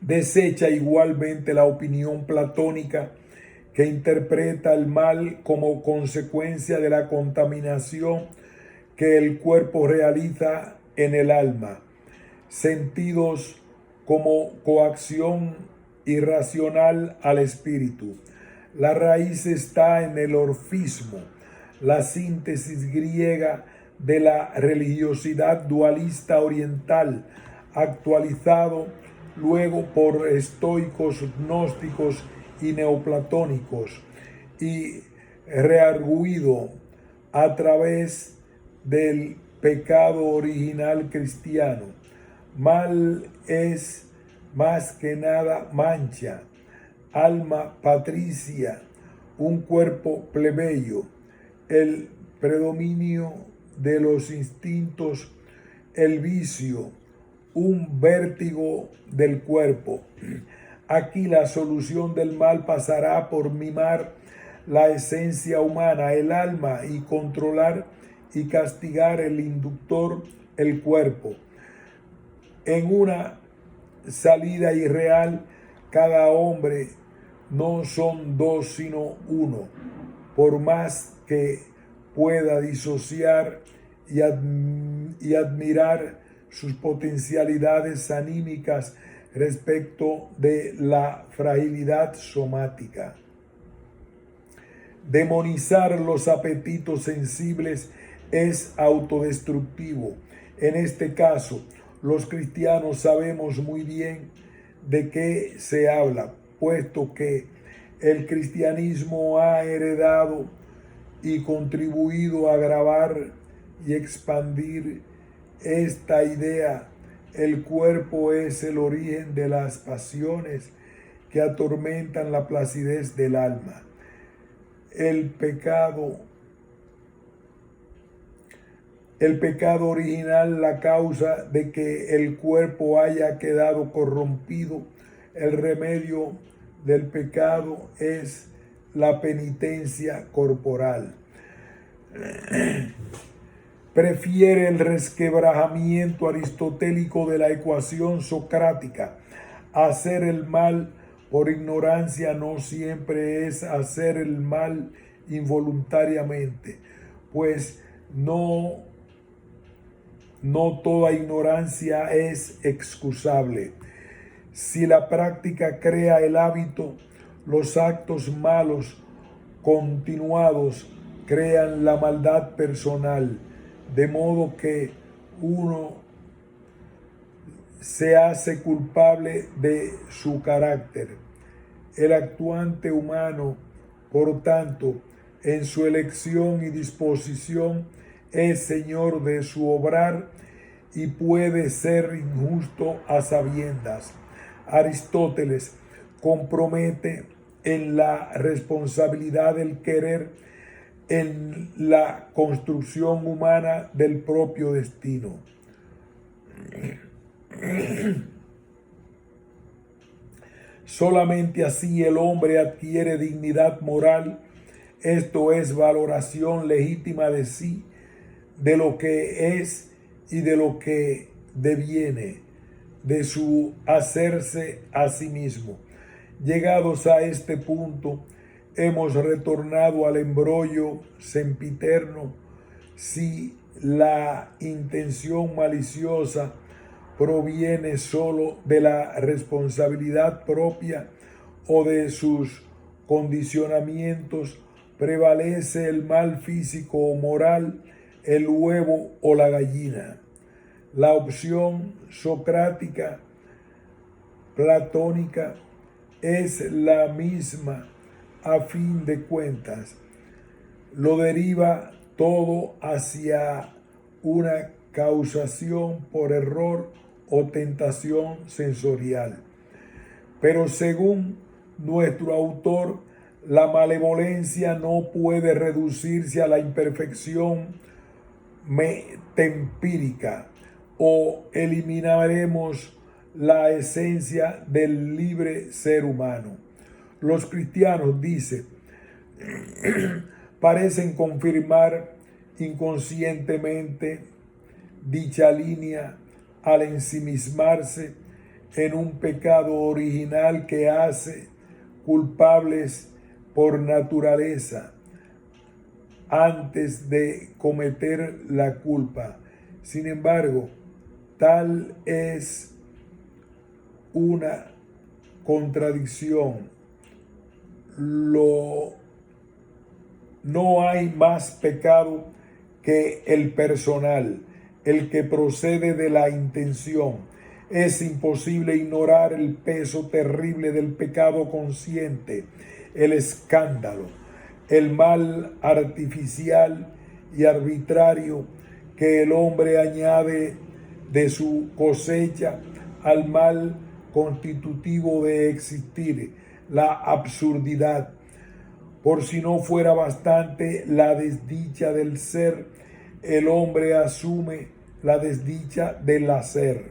Desecha igualmente la opinión platónica que interpreta el mal como consecuencia de la contaminación que el cuerpo realiza en el alma, sentidos como coacción irracional al espíritu. La raíz está en el orfismo, la síntesis griega de la religiosidad dualista oriental, actualizado luego por estoicos, gnósticos y neoplatónicos, y reargüido a través del pecado original cristiano. Mal es más que nada mancha, alma patricia, un cuerpo plebeyo, el predominio de los instintos, el vicio, un vértigo del cuerpo. Aquí la solución del mal pasará por mimar la esencia humana, el alma, y controlar y castigar el inductor, el cuerpo. En una salida irreal, cada hombre no son dos sino uno, por más que pueda disociar y admirar sus potencialidades anímicas respecto de la fragilidad somática. Demonizar los apetitos sensibles es autodestructivo. En este caso, los cristianos sabemos muy bien de qué se habla, puesto que el cristianismo ha heredado y contribuido a agravar y expandir esta idea. El cuerpo es el origen de las pasiones que atormentan la placidez del alma. El pecado original, la causa de que el cuerpo haya quedado corrompido. El remedio del pecado es la penitencia corporal. Prefiere el resquebrajamiento aristotélico de la ecuación socrática. Hacer el mal por ignorancia no siempre es hacer el mal involuntariamente, pues no no toda ignorancia es excusable. Si la práctica crea el hábito, los actos malos continuados crean la maldad personal, de modo que uno se hace culpable de su carácter. El actuante humano, por tanto, en su elección y disposición, es señor de su obrar y puede ser injusto a sabiendas. Aristóteles compromete en la responsabilidad del querer en la construcción humana del propio destino. Solamente así el hombre adquiere dignidad moral, esto es, valoración legítima de sí, de lo que es y de lo que deviene, de su hacerse a sí mismo. Llegados a este punto, hemos retornado al embrollo sempiterno. Si la intención maliciosa proviene solo de la responsabilidad propia o de sus condicionamientos, prevalece el mal físico o moral, el huevo o la gallina. La opción socrática, platónica, es la misma a fin de cuentas. Lo deriva todo hacia una causación por error o tentación sensorial. Pero según nuestro autor, la malevolencia no puede reducirse a la imperfección metempírica, o eliminaremos la esencia del libre ser humano. Los cristianos, dice, parecen confirmar inconscientemente dicha línea al ensimismarse en un pecado original que hace culpables por naturaleza antes de cometer la culpa. Sin embargo, tal es una contradicción. No hay más pecado que el personal, el que procede de la intención. Es imposible ignorar el peso terrible del pecado consciente, el escándalo, el mal artificial y arbitrario que el hombre añade de su cosecha al mal constitutivo de existir, la absurdidad. Por si no fuera bastante la desdicha del ser, el hombre asume la desdicha del hacer.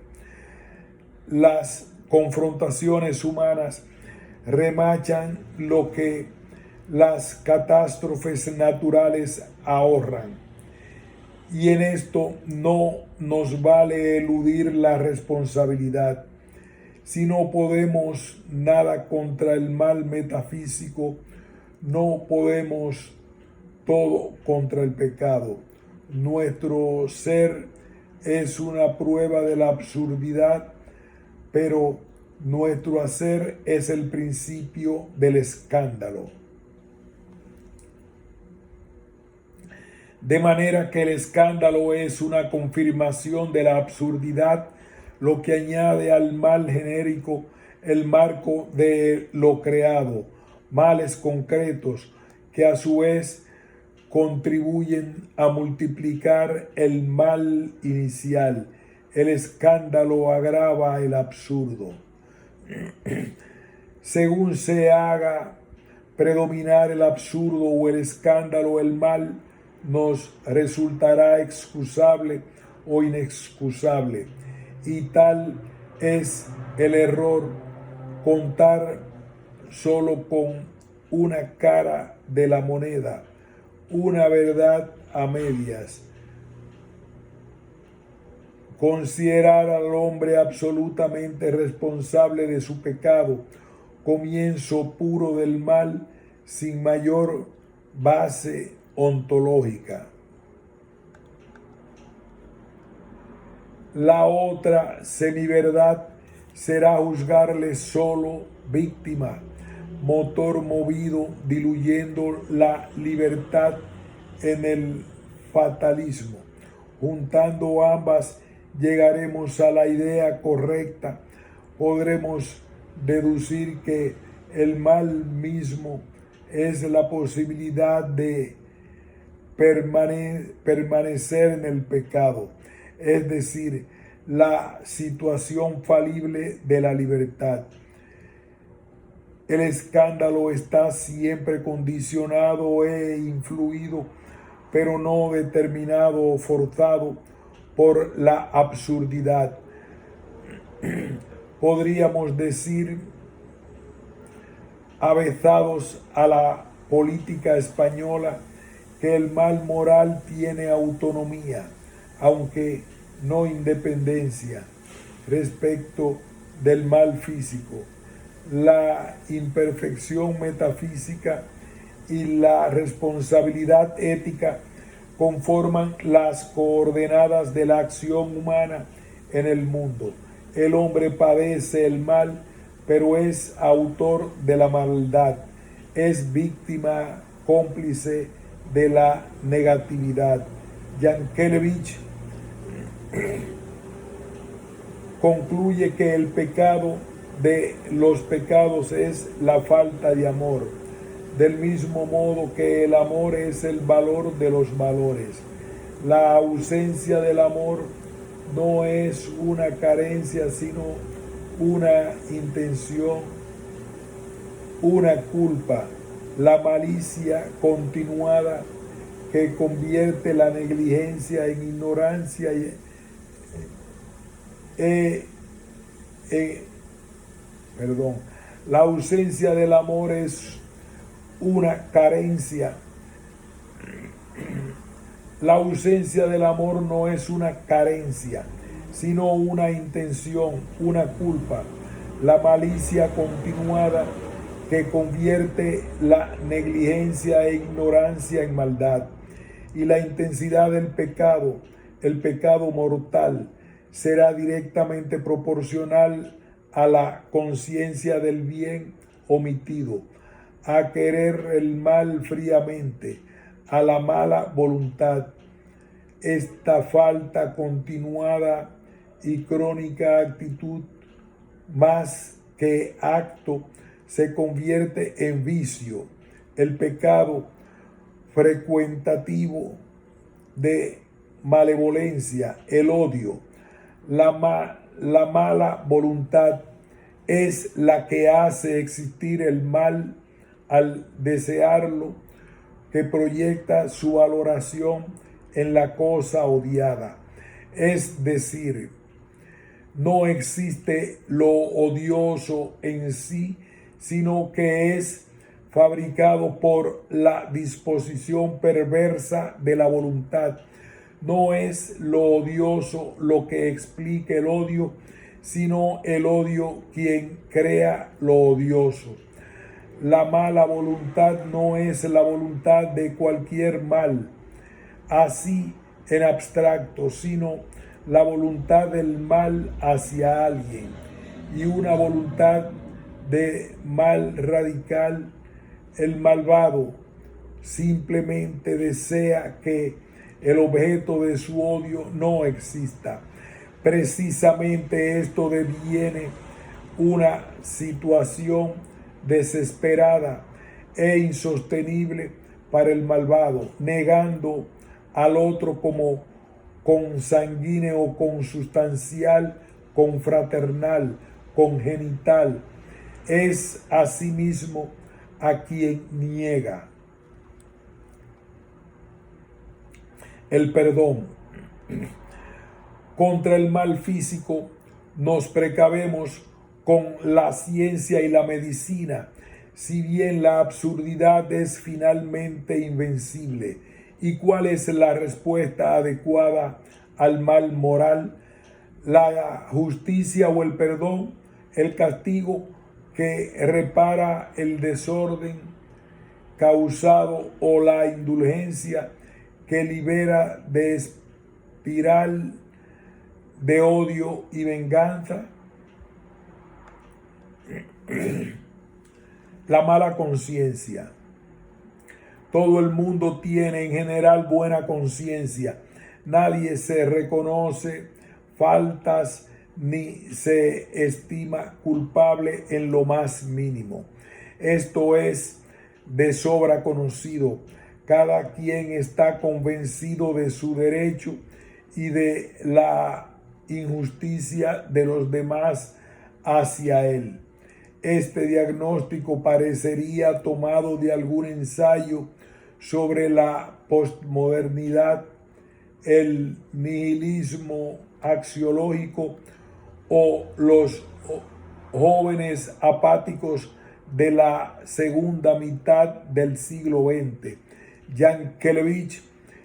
Las confrontaciones humanas remachan lo que las catástrofes naturales ahorran. Y en esto no nos vale eludir la responsabilidad. Si no podemos nada contra el mal metafísico, no podemos todo contra el pecado. Nuestro ser es una prueba de la absurdidad, pero nuestro hacer es el principio del escándalo. De manera que el escándalo es una confirmación de la absurdidad, lo que añade al mal genérico el marco de lo creado, males concretos que a su vez contribuyen a multiplicar el mal inicial. El escándalo agrava el absurdo. Según se haga predominar el absurdo o el escándalo, el mal nos resultará excusable o inexcusable. Y tal es el error, contar solo con una cara de la moneda, una verdad a medias. Considerar al hombre absolutamente responsable de su pecado, comienzo puro del mal, sin mayor base ontológica. La otra semiverdad será juzgarle solo víctima, motor movido, diluyendo la libertad en el fatalismo. Juntando ambas, llegaremos a la idea correcta. Podremos deducir que el mal mismo es la posibilidad de permanecer en el pecado, es decir, la situación falible de la libertad. El escándalo está siempre condicionado e influido, pero no determinado o forzado por la absurdidad. Podríamos decir, avezados a la política española, que el mal moral tiene autonomía, aunque no independencia, respecto del mal físico. La imperfección metafísica y la responsabilidad ética conforman las coordenadas de la acción humana en el mundo. El hombre padece el mal, pero es autor de la maldad, es víctima, cómplice de la negatividad. Yankelevich concluye que el pecado de los pecados es la falta de amor, del mismo modo que el amor es el valor de los valores. La ausencia del amor no es una carencia, sino una intención, una culpa, la malicia continuada que convierte la negligencia en ignorancia la ausencia del amor es una carencia. La ausencia del amor no es una carencia, sino una intención, una culpa, la malicia continuada que convierte la negligencia e ignorancia en maldad. Y la intensidad del pecado, el pecado mortal, será directamente proporcional a la conciencia del bien omitido, a querer el mal fríamente, a la mala voluntad. Esta falta continuada y crónica actitud, más que acto, se convierte en vicio. El pecado frecuentativo de malevolencia, el odio, la mala voluntad es la que hace existir el mal al desearlo, que proyecta su valoración en la cosa odiada. Es decir, no existe lo odioso en sí, sino que es fabricado por la disposición perversa de la voluntad. No es lo odioso lo que explica el odio, sino el odio quien crea lo odioso. La mala voluntad no es la voluntad de cualquier mal, así en abstracto, sino la voluntad del mal hacia alguien, y una voluntad de mal radical. El malvado simplemente desea que el objeto de su odio no exista. Precisamente esto deviene una situación desesperada e insostenible para el malvado, negando al otro como consanguíneo, consustancial, confraternal, congenital. Es asimismo a quien niega el perdón. Contra el mal físico nos precavemos con la ciencia y la medicina, si bien la absurdidad es finalmente invencible. ¿Y cuál es la respuesta adecuada al mal moral? La justicia o el perdón, el castigo que repara el desorden causado, o la indulgencia que libera de espiral de odio y venganza. La mala conciencia. Todo el mundo tiene en general buena conciencia. Nadie se reconoce faltas ni se estima culpable en lo más mínimo. Esto es de sobra conocido. Cada quien está convencido de su derecho y de la injusticia de los demás hacia él. Este diagnóstico parecería tomado de algún ensayo sobre la postmodernidad, el nihilismo axiológico o los jóvenes apáticos de la segunda mitad del siglo XX. Yankelevich,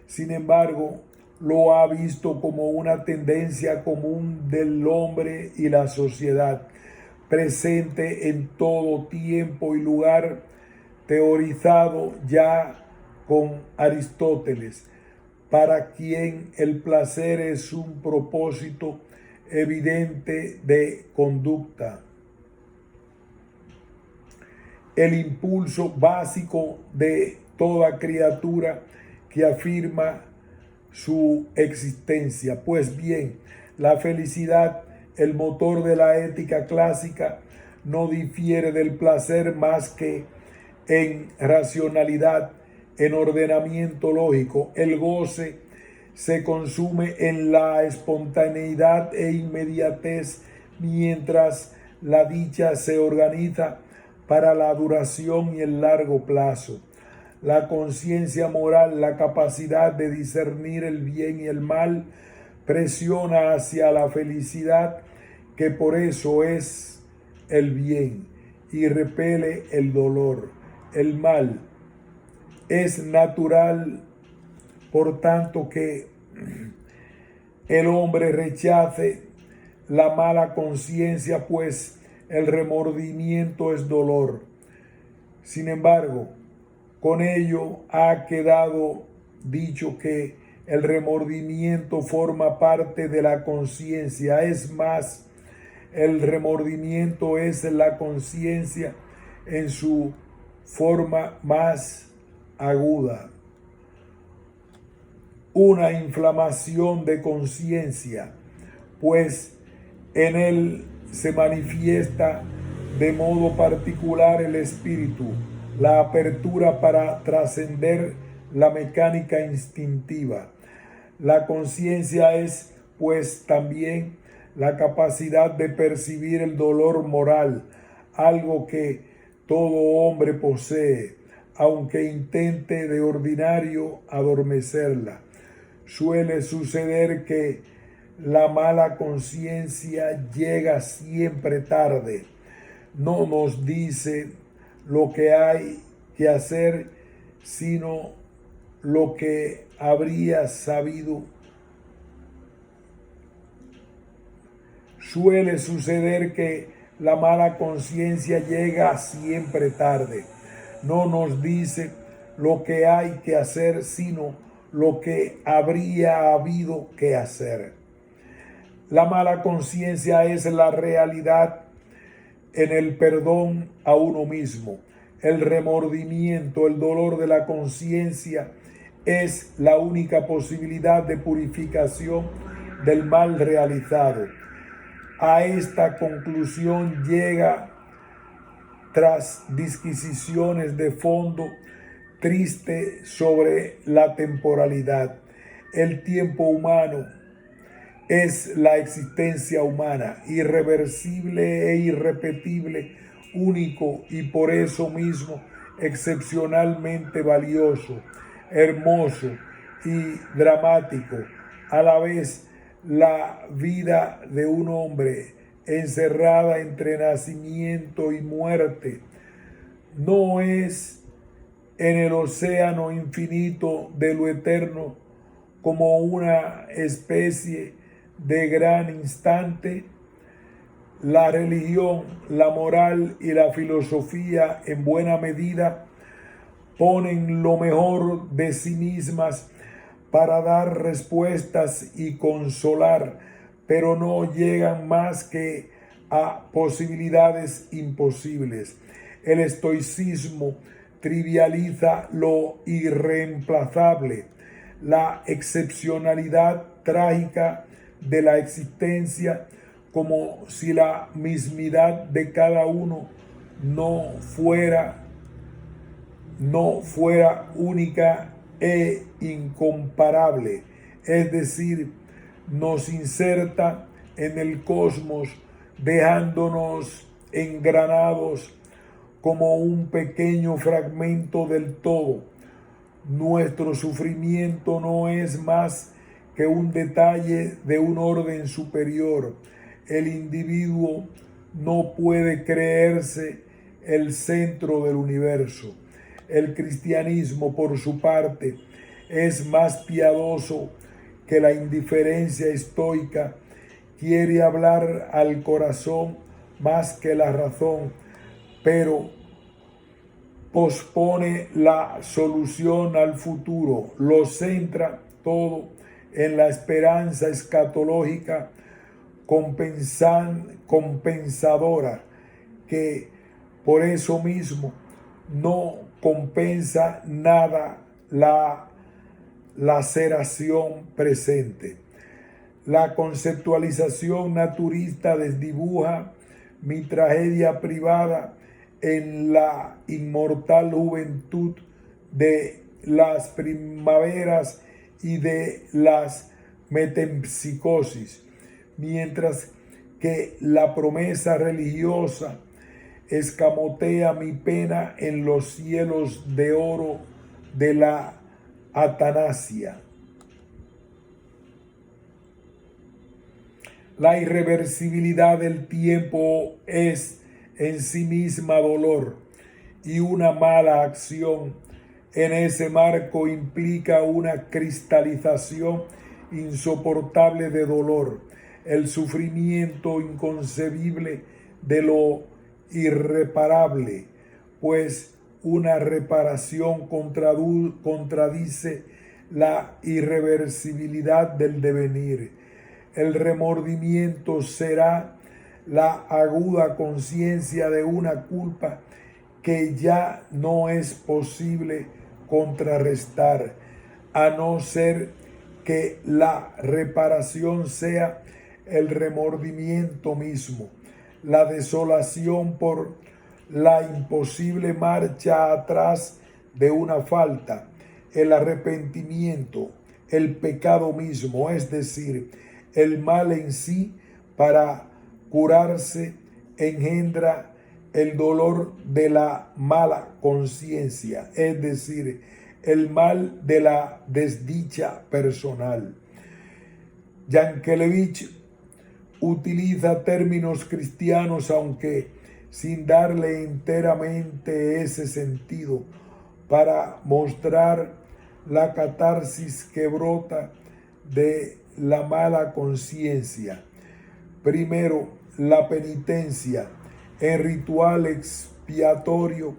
sin embargo, lo ha visto como una tendencia común del hombre y la sociedad, presente en todo tiempo y lugar, teorizado ya con Aristóteles, para quien el placer es un propósito evidente de conducta, el impulso básico de toda criatura que afirma su existencia. Pues bien, la felicidad, el motor de la ética clásica, no difiere del placer más que en racionalidad, en ordenamiento lógico. El goce se consume en la espontaneidad e inmediatez, mientras la dicha se organiza para la duración y el largo plazo. La conciencia moral, la capacidad de discernir el bien y el mal, presiona hacia la felicidad, que por eso es el bien, y repele el dolor, el mal. Es natural, por tanto, que el hombre rechace la mala conciencia, pues el remordimiento es dolor. Sin embargo, con ello ha quedado dicho que el remordimiento forma parte de la conciencia. Es más, el remordimiento es la conciencia en su forma más aguda. Una inflamación de conciencia, pues en él se manifiesta de modo particular el espíritu, la apertura para trascender la mecánica instintiva. La conciencia es, pues, también la capacidad de percibir el dolor moral, algo que todo hombre posee, aunque intente de ordinario adormecerla. Suele suceder que la mala conciencia llega siempre tarde. No nos dice lo que hay que hacer, sino lo que habría sabido. Suele suceder que la mala conciencia llega siempre tarde. No nos dice lo que hay que hacer, sino lo que habría habido que hacer. La mala conciencia es la realidad en el perdón a uno mismo. El remordimiento, el dolor de la conciencia es la única posibilidad de purificación del mal realizado. A esta conclusión llega tras disquisiciones de fondo triste sobre la temporalidad. El tiempo humano es la existencia humana, irreversible e irrepetible, único y por eso mismo excepcionalmente valioso, hermoso y dramático. A la vez, la vida de un hombre encerrada entre nacimiento y muerte no es en el océano infinito de lo eterno como una especie de gran instante. La religión, la moral y la filosofía en buena medida ponen lo mejor de sí mismas para dar respuestas y consolar, pero no llegan más que a posibilidades imposibles. El estoicismo trivializa lo irreemplazable, la excepcionalidad trágica de la existencia, como si la mismidad de cada uno no fuera única e incomparable, es decir, nos inserta en el cosmos dejándonos engranados como un pequeño fragmento del todo. Nuestro sufrimiento no es más que un detalle de un orden superior. El individuo no puede creerse el centro del universo. El cristianismo, por su parte, es más piadoso que la indiferencia estoica. Quiere hablar al corazón más que la razón, pero pospone la solución al futuro, lo centra todo en la esperanza escatológica compensadora, que por eso mismo no compensa nada la laceración presente. La conceptualización naturista desdibuja mi tragedia privada en la inmortal juventud de las primaveras y de las metempsicosis, mientras que la promesa religiosa escamotea mi pena en los cielos de oro de la atanasia. La irreversibilidad del tiempo es en sí misma dolor, y una mala acción en ese marco implica una cristalización insoportable de dolor, el sufrimiento inconcebible de lo irreparable, pues una reparación contradice la irreversibilidad del devenir. El remordimiento será la aguda conciencia de una culpa que ya no es posible contrarrestar, a no ser que la reparación sea el remordimiento mismo, la desolación por la imposible marcha atrás de una falta, el arrepentimiento, el pecado mismo, es decir, el mal en sí, para curarse, engendra el dolor de la mala conciencia, es decir, el mal de la desdicha personal. Yankelevich utiliza términos cristianos, aunque sin darle enteramente ese sentido, para mostrar la catarsis que brota de la mala conciencia. Primero, la penitencia, el ritual expiatorio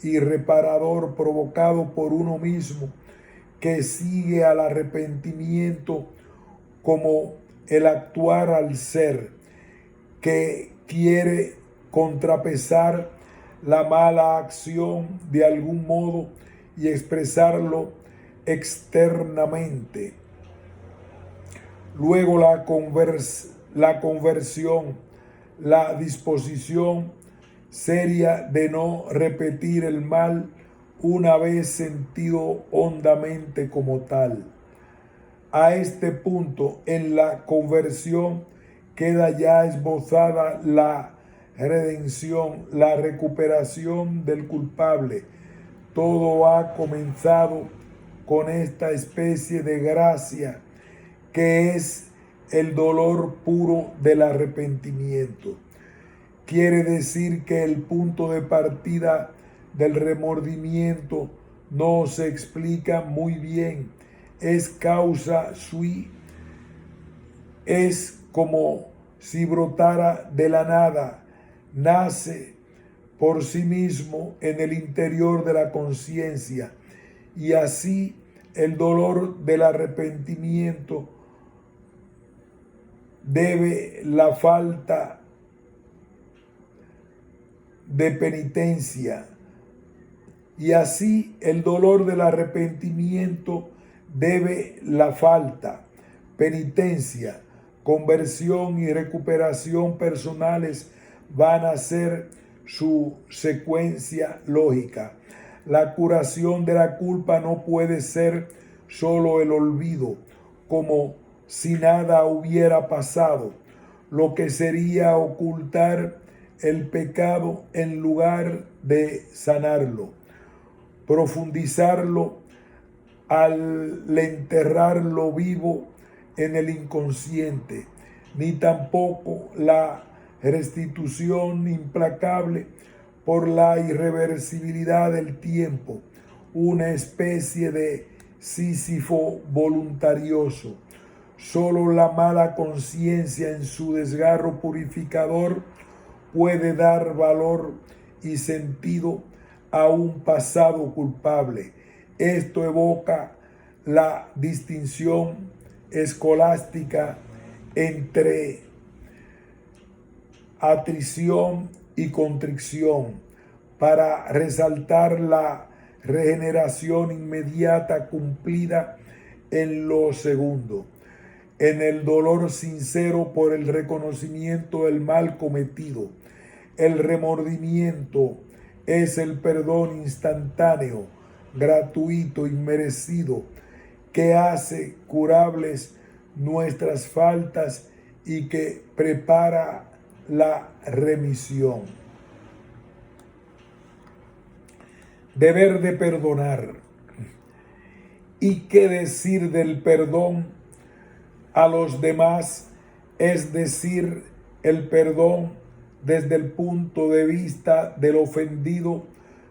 y reparador provocado por uno mismo, que sigue al arrepentimiento como el actuar al ser, que quiere contrapesar la mala acción de algún modo y expresarlo externamente. Luego la conversión, la disposición seria de no repetir el mal una vez sentido hondamente como tal. A este punto, en la conversión, queda ya esbozada la redención, la recuperación del culpable. Todo ha comenzado con esta especie de gracia que es el dolor puro del arrepentimiento. Quiere decir que el punto de partida del remordimiento no se explica muy bien, es causa sui, es como si brotara de la nada, nace por sí mismo en el interior de la conciencia, y así el dolor del arrepentimiento debe la falta de penitencia, y así el dolor del arrepentimiento debe la falta, penitencia, conversión y recuperación personales van a ser su secuencia lógica. La curación de la culpa no puede ser solo el olvido, como si nada hubiera pasado, lo que sería ocultar el pecado en lugar de sanarlo, profundizarlo al enterrarlo vivo en el inconsciente, ni tampoco la restitución implacable por la irreversibilidad del tiempo, una especie de Sísifo voluntarioso. Solo la mala conciencia en su desgarro purificador puede dar valor y sentido a un pasado culpable. Esto evoca la distinción escolástica entre atrición y contrición para resaltar la regeneración inmediata cumplida en lo segundo, en el dolor sincero por el reconocimiento del mal cometido. El remordimiento es el perdón instantáneo, gratuito, inmerecido, que hace curables nuestras faltas y que prepara la remisión. Deber de perdonar. ¿Y qué decir del perdón a los demás? Es decir, el perdón desde el punto de vista del ofendido,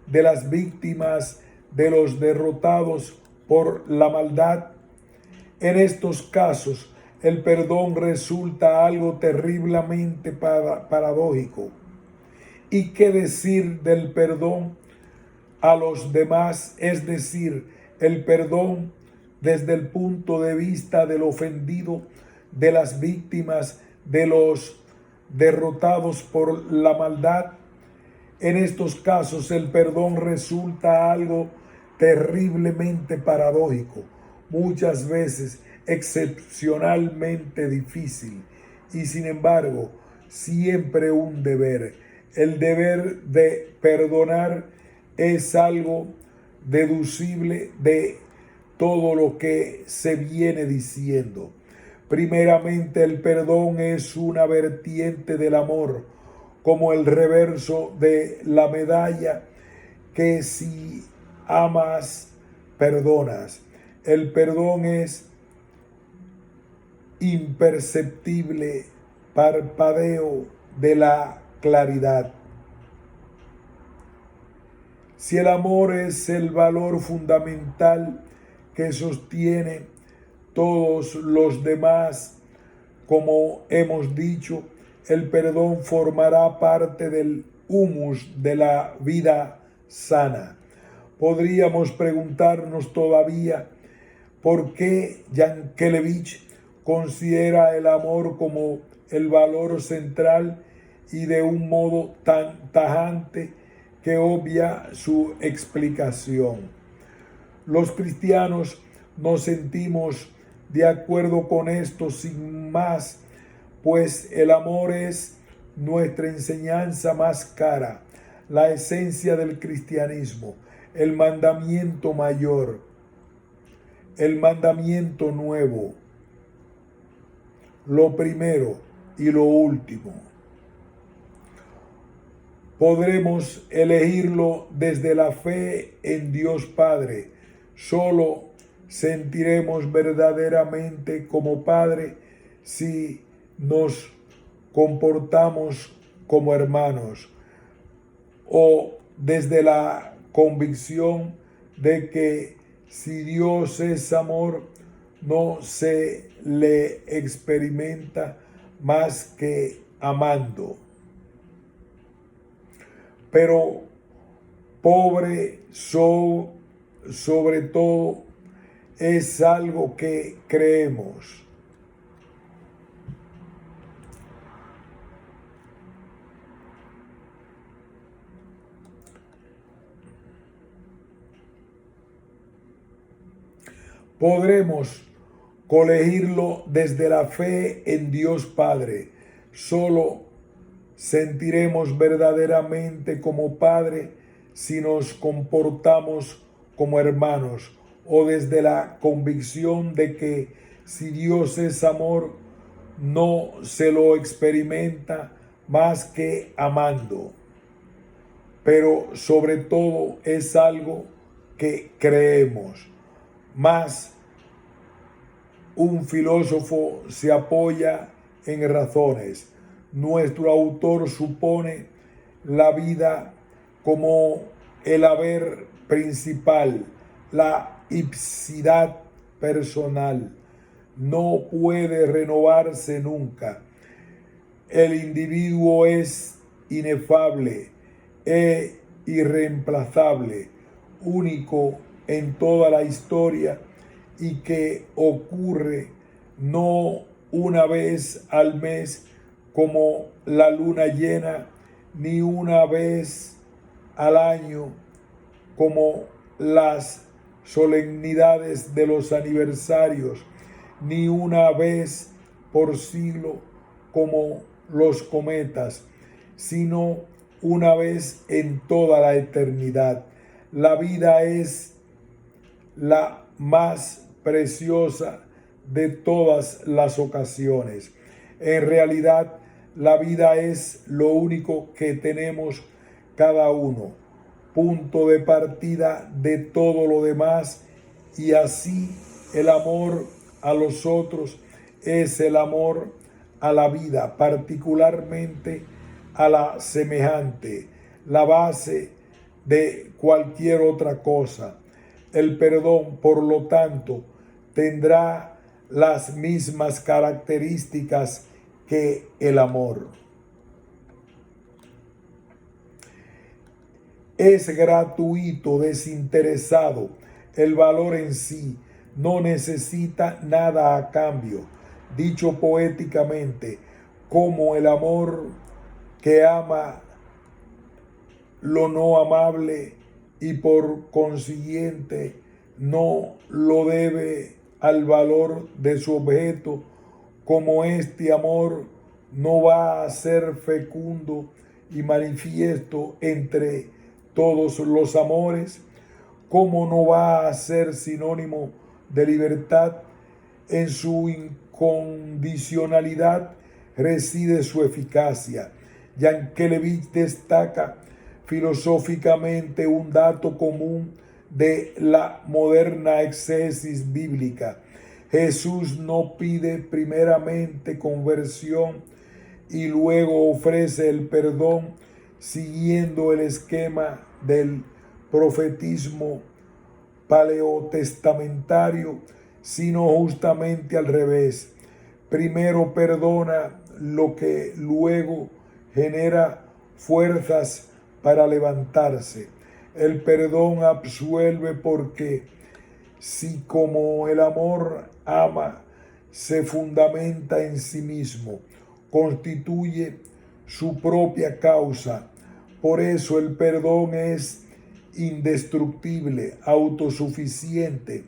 de las víctimas, de los derrotados por la maldad. En estos casos, el perdón resulta algo terriblemente paradójico. ¿Y qué decir del perdón a los demás? Es decir, el perdón desde el punto de vista del ofendido, de las víctimas, de los derrotados por la maldad. En estos casos el perdón resulta algo terriblemente paradójico, muchas veces excepcionalmente difícil y sin embargo siempre un deber. El deber de perdonar es algo deducible de todo lo que se viene diciendo. Primeramente, el perdón es una vertiente del amor, como el reverso de la medalla, que si amas, perdonas. El perdón es imperceptible parpadeo de la claridad. Si el amor es el valor fundamental que sostiene todos los demás, como hemos dicho, el perdón formará parte del humus de la vida sana. Podríamos preguntarnos todavía por qué Yankelevich considera el amor como el valor central y de un modo tan tajante que obvia su explicación. Los cristianos nos sentimos de acuerdo con esto sin más, pues el amor es nuestra enseñanza más cara, la esencia del cristianismo, el mandamiento mayor, el mandamiento nuevo, lo primero y lo último. Podremos elegirlo desde la fe en Dios Padre. Solo sentiremos verdaderamente como Padre si nos comportamos como hermanos, o desde la convicción de que si Dios es amor, no se le experimenta más que amando. Pero pobre sobre todo es algo que creemos. podremos colegirlo desde la fe en Dios Padre. Solo sentiremos verdaderamente como Padre si nos comportamos como hermanos, o desde la convicción de que si Dios es amor, no se lo experimenta más que amando. Pero sobre todo es algo que creemos. Más un filósofo se apoya en razones. Nuestro autor supone la vida como el haber principal, la ipsidad personal. No puede renovarse nunca. El individuo es inefable e irreemplazable, único en toda la historia, y que ocurre no una vez al mes como la luna llena, ni una vez al año como las solemnidades de los aniversarios, ni una vez por siglo como los cometas, sino una vez en toda la eternidad. La vida es la más preciosa de todas las ocasiones. En realidad, la vida es lo único que tenemos cada uno, punto de partida de todo lo demás, y así el amor a los otros es el amor a la vida, particularmente a la semejante, la base de cualquier otra cosa. El perdón, por lo tanto, tendrá las mismas características que el amor. Es gratuito, desinteresado. El valor en sí no necesita nada a cambio. Dicho poéticamente, como el amor que ama lo no amable y por consiguiente no lo debe al valor de su objeto, como este amor no va a ser fecundo y manifiesto entre todos los amores, como no va a ser sinónimo de libertad, en su incondicionalidad reside su eficacia. Yankelevich destaca filosóficamente un dato común de la moderna exégesis bíblica. Jesús no pide primeramente conversión y luego ofrece el perdón siguiendo el esquema del profetismo paleotestamentario, sino justamente al revés. Primero perdona lo que luego genera fuerzas para levantarse. El perdón absuelve porque si como el amor ama se fundamenta en sí mismo, constituye su propia causa. Por eso el perdón es indestructible, autosuficiente,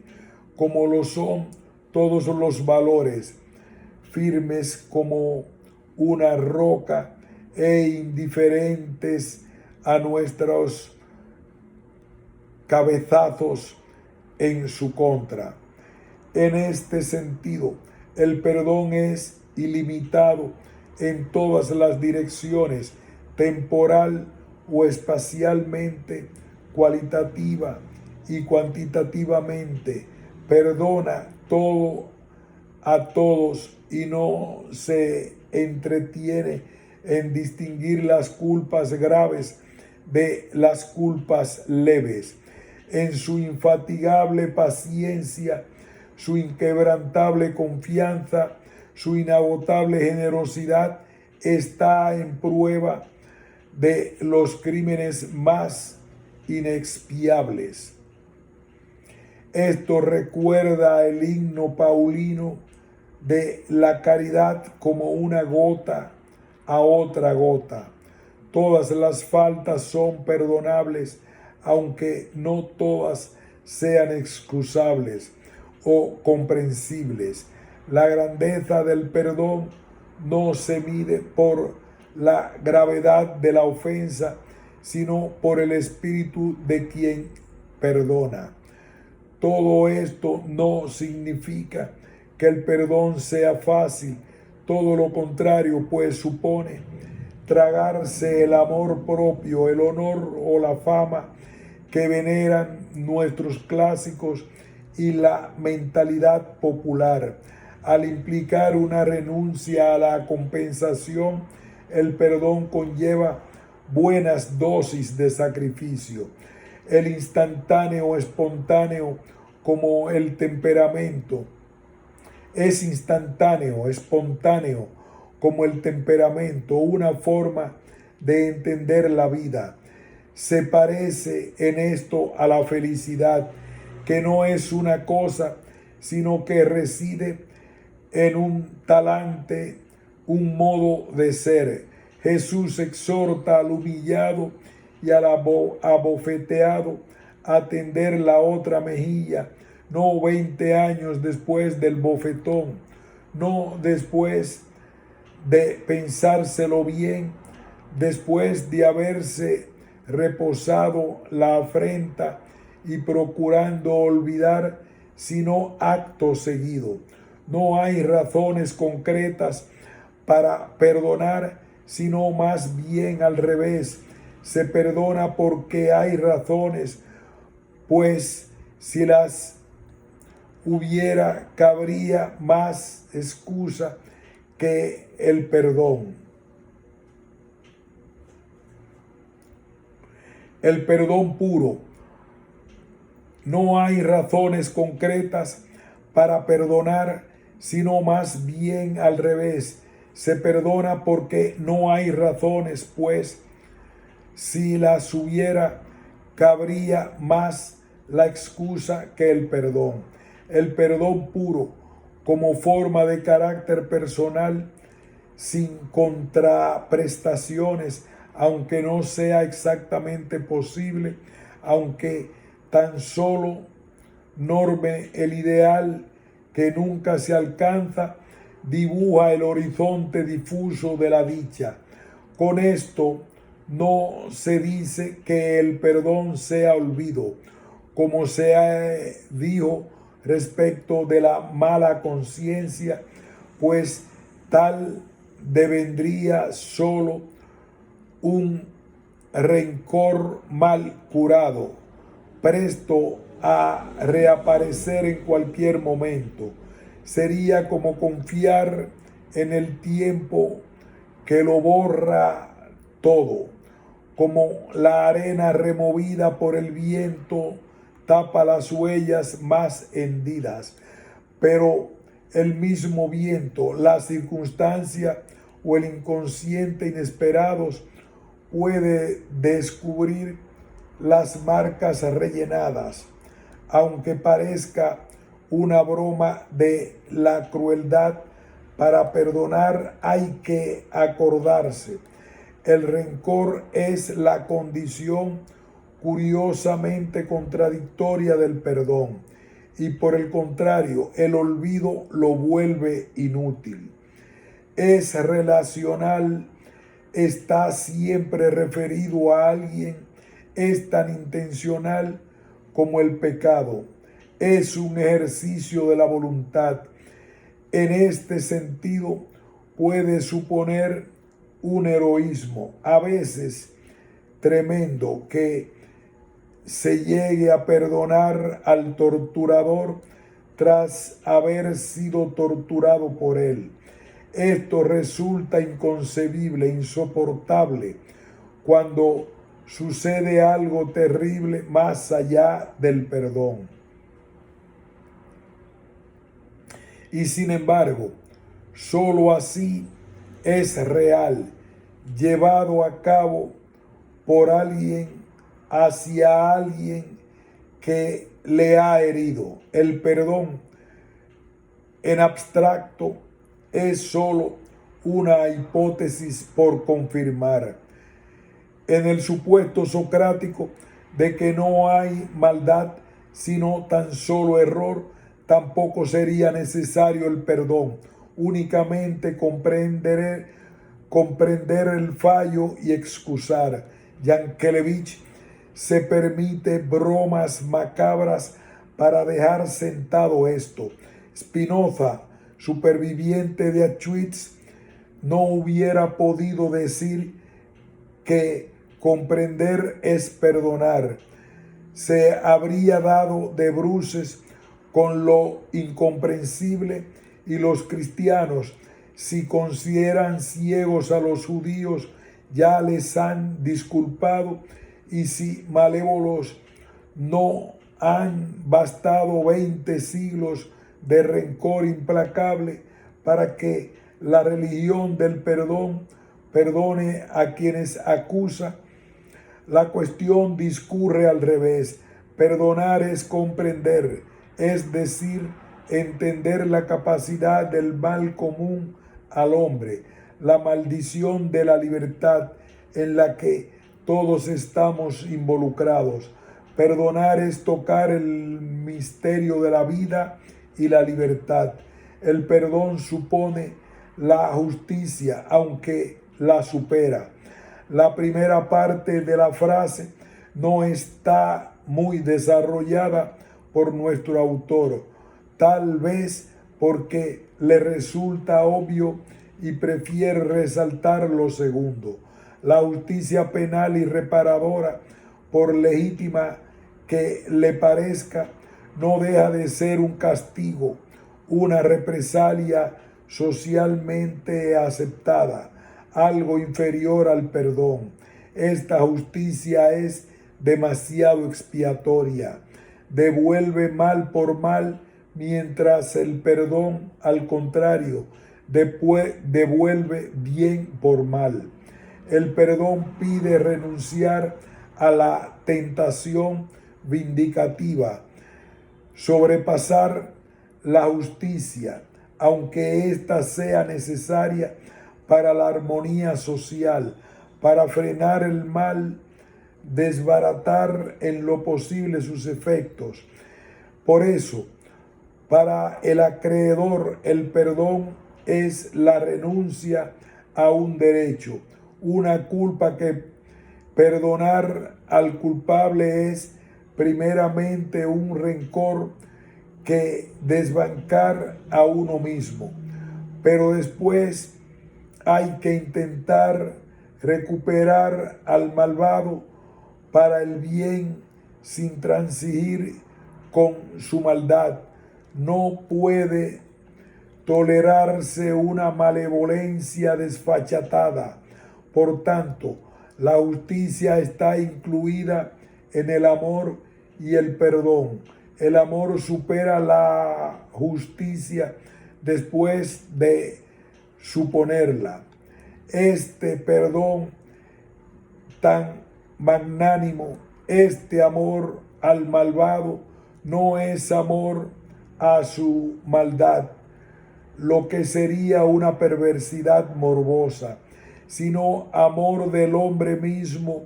como lo son todos los valores, firmes como una roca e indiferentes a nuestros cabezazos en su contra. En este sentido, el perdón es ilimitado en todas las direcciones, temporal o espacialmente, cualitativa y cuantitativamente. Perdona todo a todos y no se entretiene en distinguir las culpas graves de las culpas leves. En su infatigable paciencia, su inquebrantable confianza, su inagotable generosidad está en prueba de los crímenes más inexpiables. Esto recuerda el himno paulino de la caridad como una gota a otra gota. Todas las faltas son perdonables, aunque no todas sean excusables. o comprensibles. La grandeza del perdón no se mide por la gravedad de la ofensa, sino por el espíritu de quien perdona. Todo esto no significa que el perdón sea fácil, todo lo contrario, pues supone tragarse el amor propio, el honor o la fama que veneran nuestros clásicos y la mentalidad popular. Al implicar una renuncia a la compensación, el perdón conlleva buenas dosis de sacrificio. El instantáneo, espontáneo, como el temperamento, es instantáneo, espontáneo, como el temperamento, una forma de entender la vida. Se parece en esto a la felicidad, que no es una cosa, sino que reside en un talante, un modo de ser. Jesús exhorta al humillado y al abofeteado a tender la otra mejilla, no 20 años después del bofetón, no después de pensárselo bien, después de haberse reposado la afrenta y procurando olvidar, sino acto seguido. No hay razones concretas para perdonar, sino más bien al revés. Se perdona porque hay razones, pues si las hubiera, cabría más excusa que el perdón. El perdón puro. No hay razones concretas para perdonar, sino más bien al revés. Se perdona porque no hay razones, pues si las hubiera, cabría más la excusa que el perdón. El perdón puro, como forma de carácter personal, sin contraprestaciones, aunque no sea exactamente posible, aunque tan solo norme el ideal que nunca se alcanza, dibuja el horizonte difuso de la dicha. Con esto no se dice que el perdón sea olvido, como se dijo respecto de la mala conciencia, pues tal devendría solo un rencor mal curado, presto a reaparecer en cualquier momento. Sería como confiar en el tiempo que lo borra todo, como la arena removida por el viento tapa las huellas más hendidas, pero el mismo viento, la circunstancia o el inconsciente inesperados puede descubrir las marcas rellenadas, aunque parezca una broma de la crueldad. Para perdonar hay que acordarse. El rencor es la condición curiosamente contradictoria del perdón, y por el contrario, el olvido lo vuelve inútil. Es relacional, está siempre referido a alguien, es tan intencional como el pecado, es un ejercicio de la voluntad. En este sentido, puede suponer un heroísmo, a veces tremendo, que se llegue a perdonar al torturador tras haber sido torturado por él. Esto resulta inconcebible, insoportable, cuando sucede algo terrible más allá del perdón. Y sin embargo, sólo así es real, llevado a cabo por alguien hacia alguien que le ha herido. El perdón en abstracto es sólo una hipótesis por confirmar. En el supuesto socrático de que no hay maldad sino tan solo error, tampoco sería necesario el perdón, únicamente comprender el fallo y excusar. Yankelevich se permite bromas macabras para dejar sentado esto. Spinoza, superviviente de Auschwitz, no hubiera podido decir que comprender es perdonar. Se habría dado de bruces con lo incomprensible, y los cristianos, si consideran ciegos a los judíos, ya les han disculpado, y si malévolos no han bastado 20 siglos de rencor implacable para que la religión del perdón perdone a quienes acusa. La cuestión discurre al revés. Perdonar es comprender, es decir, entender la capacidad del mal común al hombre, la maldición de la libertad en la que todos estamos involucrados. Perdonar es tocar el misterio de la vida y la libertad. El perdón supone la justicia, aunque la supera. La primera parte de la frase no está muy desarrollada por nuestro autor, tal vez porque le resulta obvio y prefiere resaltar lo segundo. La justicia penal y reparadora, por legítima que le parezca, no deja de ser un castigo, una represalia socialmente aceptada, algo inferior al perdón. Esta justicia es demasiado expiatoria, devuelve mal por mal, mientras el perdón, al contrario, devuelve bien por mal. El perdón pide renunciar a la tentación vindicativa, sobrepasar la justicia, aunque ésta sea necesaria para la armonía social, para frenar el mal, desbaratar en lo posible sus efectos. Por eso, para el acreedor, el perdón es la renuncia a un derecho, una culpa que perdonar al culpable es primeramente un rencor que desbancar a uno mismo, pero después hay que intentar recuperar al malvado para el bien sin transigir con su maldad. No puede tolerarse una malevolencia desfachatada. Por tanto, la justicia está incluida en el amor y el perdón. El amor supera la justicia después de suponerla. Este perdón tan magnánimo, este amor al malvado, no es amor a su maldad, lo que sería una perversidad morbosa, sino amor del hombre mismo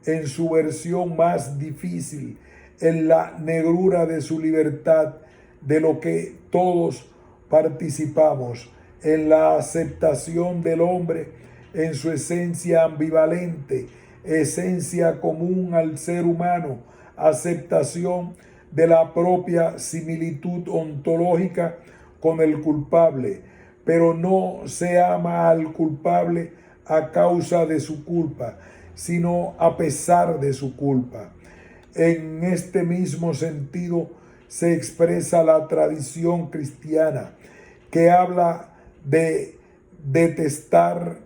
en su versión más difícil, en la negrura de su libertad, de lo que todos participamos, en la aceptación del hombre en su esencia ambivalente, esencia común al ser humano, aceptación de la propia similitud ontológica con el culpable, pero no se ama al culpable a causa de su culpa, sino a pesar de su culpa. En este mismo sentido se expresa la tradición cristiana, que habla de detestar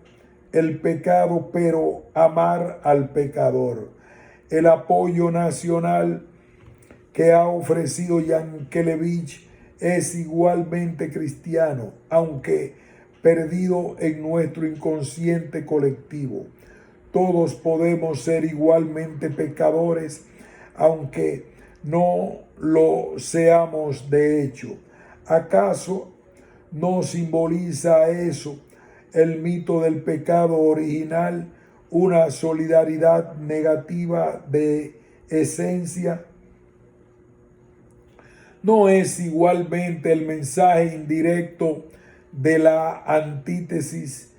el pecado, pero amar al pecador. El apoyo nacional que ha ofrecido Yankelevich es igualmente cristiano, aunque perdido en nuestro inconsciente colectivo. Todos podemos ser igualmente pecadores, aunque no lo seamos de hecho. ¿Acaso no simboliza eso el mito del pecado original, una solidaridad negativa de esencia? ¿No es igualmente el mensaje indirecto de la antítesis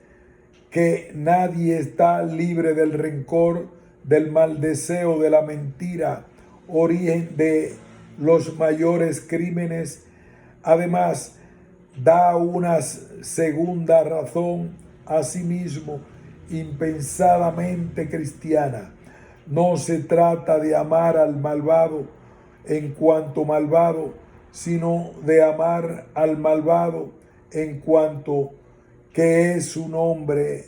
que nadie está libre del rencor, del mal deseo, de la mentira, origen de los mayores crímenes? Además, da una segunda razón, asimismo, impensadamente cristiana. No se trata de amar al malvado en cuanto malvado, sino de amar al malvado en cuanto que es un hombre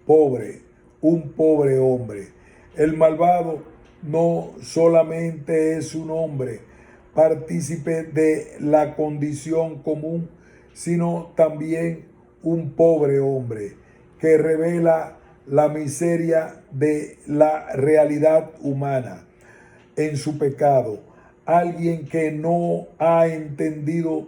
pobre, un pobre hombre. El malvado no solamente es un hombre, partícipe de la condición común, sino también un pobre hombre que revela la miseria de la realidad humana en su pecado. Alguien que no ha entendido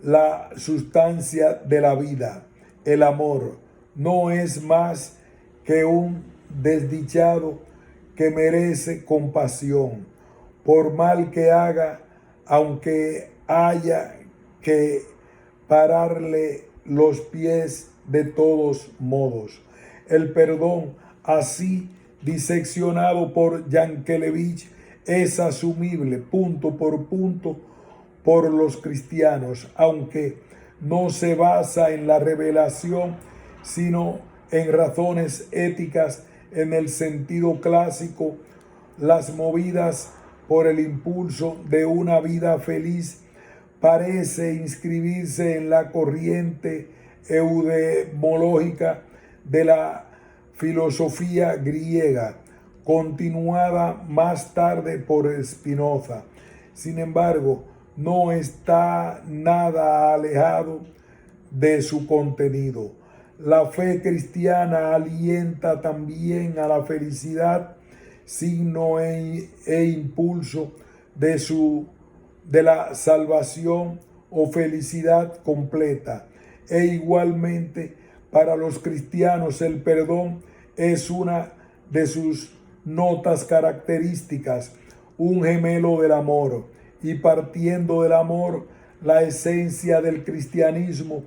la sustancia de la vida. El amor no es más que un desdichado que merece compasión, por mal que haga, aunque haya que pararle los pies de todos modos. El perdón, así diseccionado por Yankelevich, es asumible punto por punto por los cristianos, aunque no se basa en la revelación, sino en razones éticas en el sentido clásico, las movidas por el impulso de una vida feliz. Parece inscribirse en la corriente eudemológica de la filosofía griega, continuada más tarde por Spinoza. Sin embargo, no está nada alejado de su contenido. La fe cristiana alienta también a la felicidad, signo e impulso de la salvación o felicidad completa. E igualmente para los cristianos el perdón es una de sus notas características, un gemelo del amor, y partiendo del amor, la esencia del cristianismo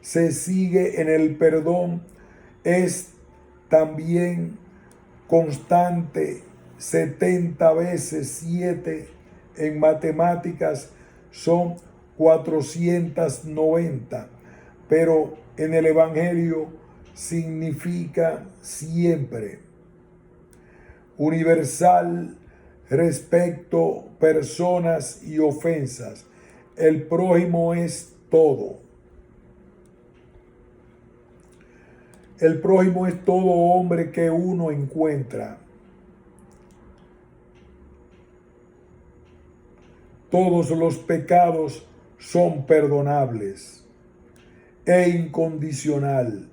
se sigue en el perdón, es también constante. 70 veces 7 en matemáticas son 490, pero en el Evangelio significa siempre, universal respecto personas y ofensas. El prójimo es todo. El prójimo es todo hombre que uno encuentra. Todos los pecados son perdonables e incondicional,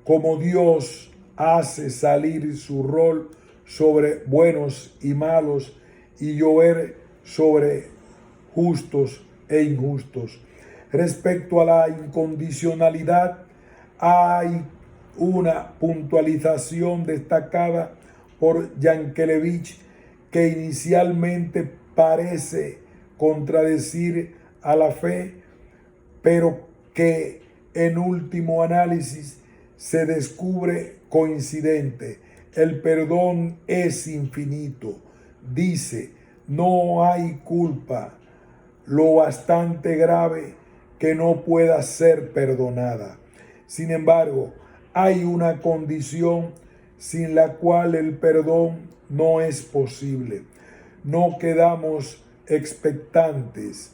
como Dios hace salir su rol sobre buenos y malos y llover sobre justos e injustos. Respecto a la incondicionalidad, hay una puntualización destacada por Yankelevich que inicialmente parece contradecir a la fe, pero que en último análisis se descubre coincidente. El perdón es infinito. Dice, no hay culpa lo bastante grave que no pueda ser perdonada. Sin embargo, hay una condición sin la cual el perdón no es posible. No quedamos expectantes,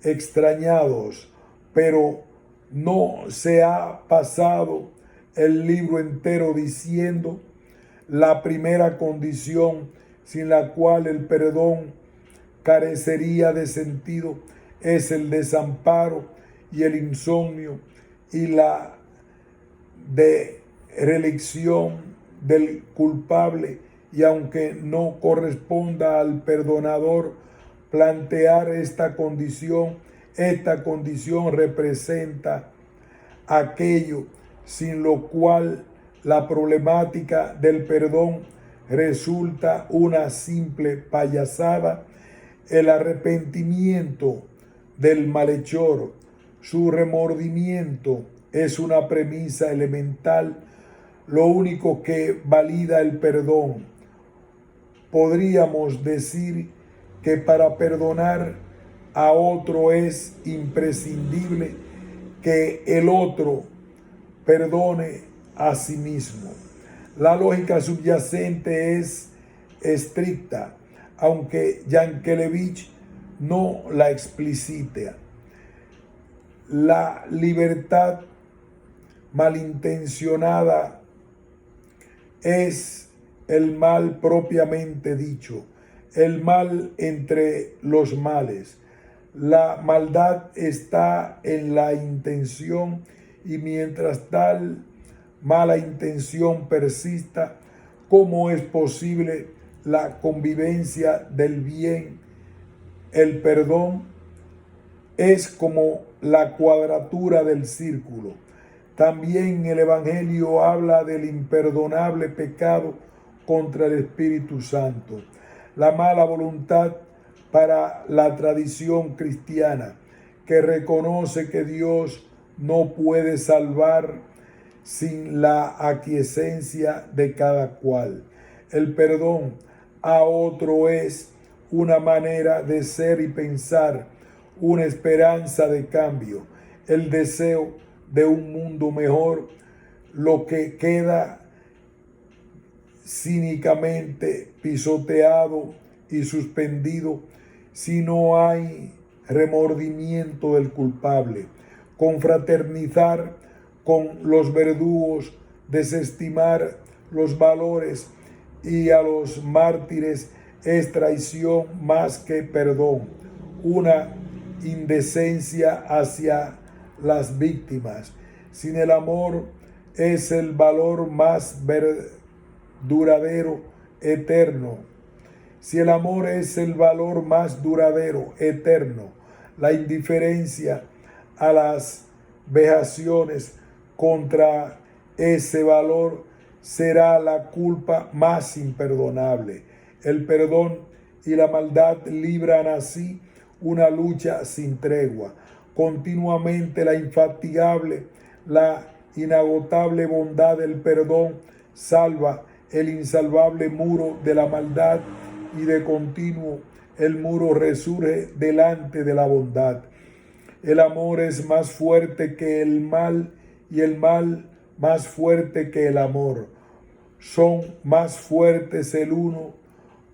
extrañados, pero no se ha pasado el libro entero diciendo la primera condición sin la cual el perdón carecería de sentido es el desamparo y el insomnio y la reelección del culpable, y aunque no corresponda al perdonador plantear esta condición representa aquello sin lo cual la problemática del perdón resulta una simple payasada. el arrepentimiento del malhechor, su remordimiento, es una premisa elemental, lo único que valida el perdón. Podríamos decir que para perdonar a otro es imprescindible que el otro perdone a sí mismo. La lógica subyacente es estricta, aunque Yankelevich no la explicita. La libertad malintencionada es el mal propiamente dicho, el mal entre los males. La maldad está en la intención y mientras tal mala intención persista, ¿cómo es posible la convivencia del bien? El perdón es como la cuadratura del círculo. También el Evangelio habla del imperdonable pecado contra el Espíritu Santo. La mala voluntad para la tradición cristiana, que reconoce que Dios no puede salvar sin la aquiescencia de cada cual. El perdón a otro es una manera de ser y pensar, una esperanza de cambio, el deseo de un mundo mejor, lo que queda cínicamente pisoteado y suspendido si no hay remordimiento del culpable. Confraternizar con los verdugos, desestimar los valores y a los mártires es traición más que perdón, una indecencia hacia las víctimas. Sin el amor es el valor más duradero, eterno. Si el amor es el valor más duradero, eterno, la indiferencia a las vejaciones contra ese valor será la culpa más imperdonable. El perdón y la maldad libran así una lucha sin tregua. Continuamente la infatigable, la inagotable bondad del perdón salva el insalvable muro de la maldad y de continuo el muro resurge delante de la bondad. El amor es más fuerte que el mal y el mal más fuerte que el amor. Son más fuertes el uno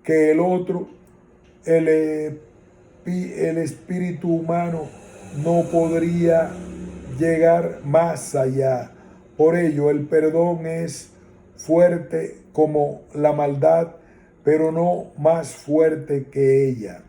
que el otro. El espíritu humano no podría llegar más allá. Por ello, el perdón es fuerte como la maldad, pero no más fuerte que ella.